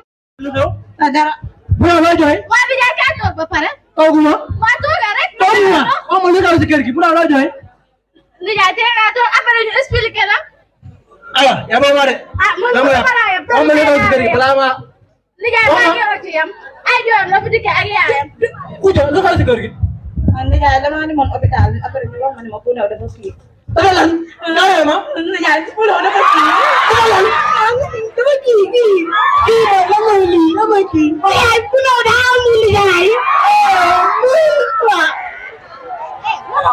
dara. bu loo jooy. waa bi jaay kaa toog ba pare. tooguma. waa toogee rek. tooguma xaw ma lu xew si kër gi bu loo jooy. Ndiaye tey ngaa toog après ñu expliqué la. awa yaa ma de. ah man ma yem ma ne ko ci kër gi balaa maa. liggéey maa ngi ci yem ay doom la fi dikkee ak yaayam. Kouthia lu xew ci kër gi. man liggéey damaa ni moom hôpital après ñu wax ma ne ma Pouleau dafa fii. dafa lan naa ma. liggéey Pouleau dafa fii. dafa lan. dafa kii lan mooy lii lan mooy kii. liggéey Pouleau daa amul liggéey.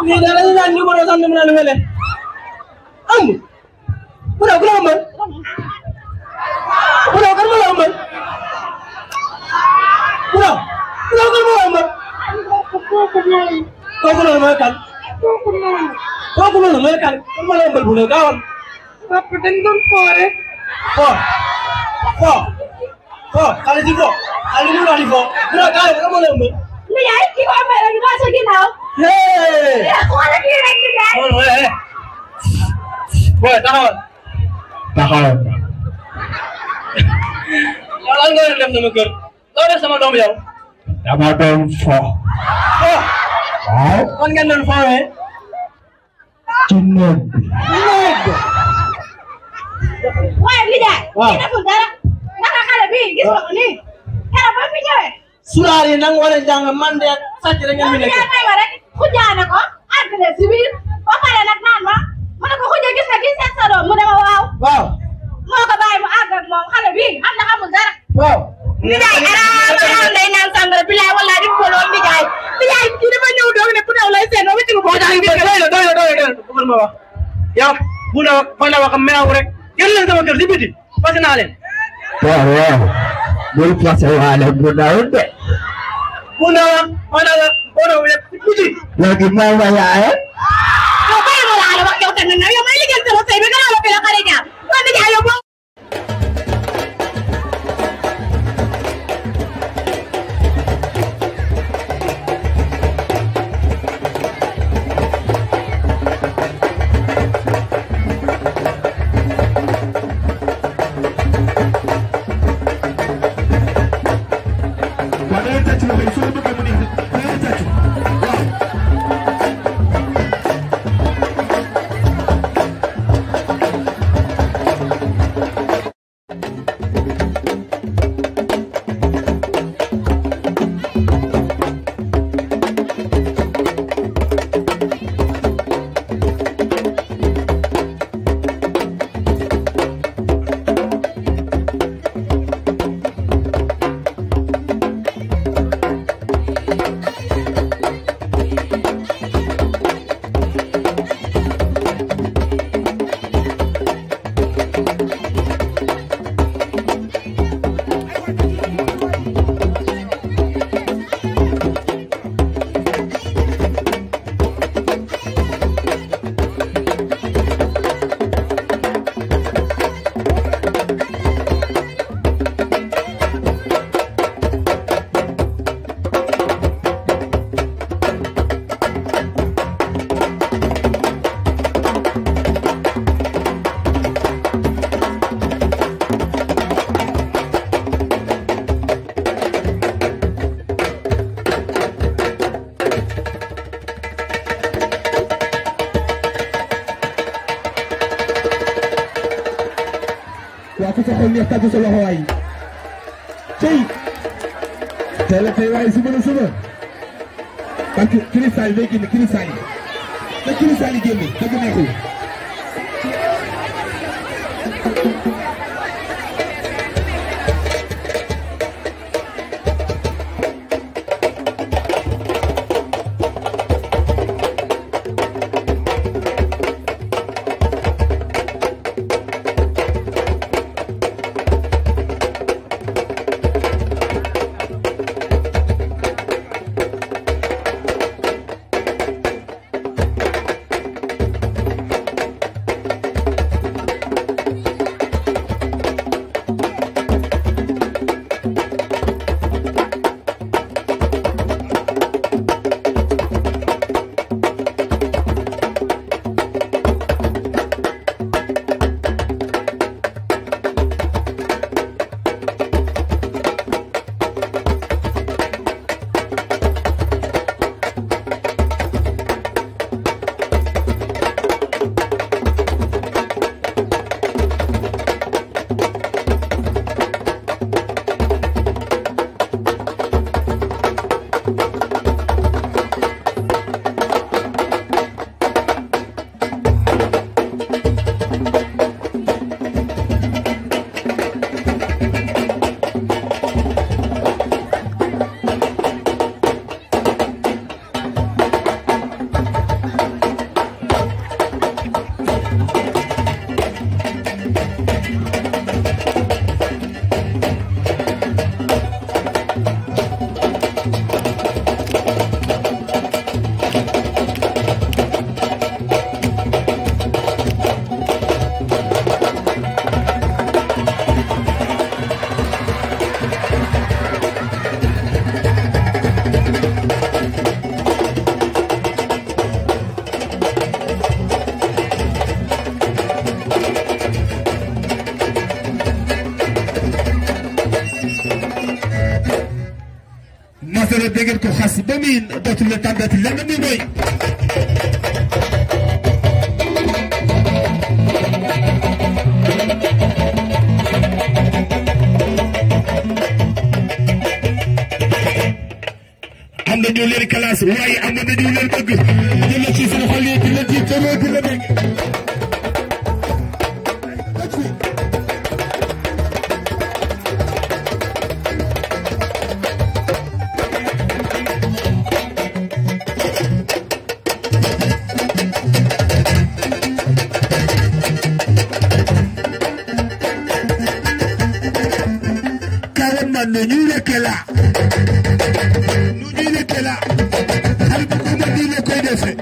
lii da lañu naan numéro sax numéro la wele. amul. Pouleau ku la ëmbal. Pouleau kan ma la ëmbal. Pouleau kan ma la ëmbal. kooku noonu mooy kan. kooku noonu mooy kan kan ma la ëmbal Pouleau gaawal. papa dañ doon foore. foo xale si foo xale li mu wax ni foo Pouleau gaawal kan ma la ëmbal. liggéey ki ko ëmbal rek daa sa ginnaaw. wala kii rek liggéey. boy taxawal. yow lan nga def sama kër loo def sama doom yow. dama doon fo. waaw. kon ngeen doon foowee. ci néeg bi. waaye liggéey. waaw kii deful dara naka xale bi gis nga ko nii keroog ba fi ñëwee. suraar yi nangu war a jàng man de sàcc rek ngeen mi nekk. may ma rek xujjaane ko àggale si biir ba pare nag naan ma ne ko xujja gis nga kii seet sa doom mu ne ma waaw. waaw. moo ko bàyyi mu àgg ak moom xale bi am na xamul dara. waaw. liggéey araam day naan sàngara bilaay wala di ko lool liggéey kii dafa ñëw doog ne ku daw lay seen wicc ko doy na ma wax yow bu na wax meew rek génn leen sama kër si biti fas naa leen. waaw bul fas waale bu ndaw de. bu na wax boo na wax si biti. léegi may ma yaayam. yow bàyyi ma laa la wax yow tamit nag yow may liggéey sama sëy bi nga la fi la xarit ñaar kon liggéey yow waa ku sa xol neex tàggu sa loxo waay cey teel a tey waaye suba na suba parce que cristal day génn cristal yi te cristal yi génn dëgg neexul numéro da ngeen ko xas ba miin dootul la tàmbati lenn muy mooy am na ñu leen classe waaye am na ñu leen bëgg ñu la ci seen xol yi di la ci tëroo di la bëgg no ñu nekk la nu ñu nekk la xale bu ko mën nii la koy defee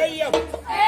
day yem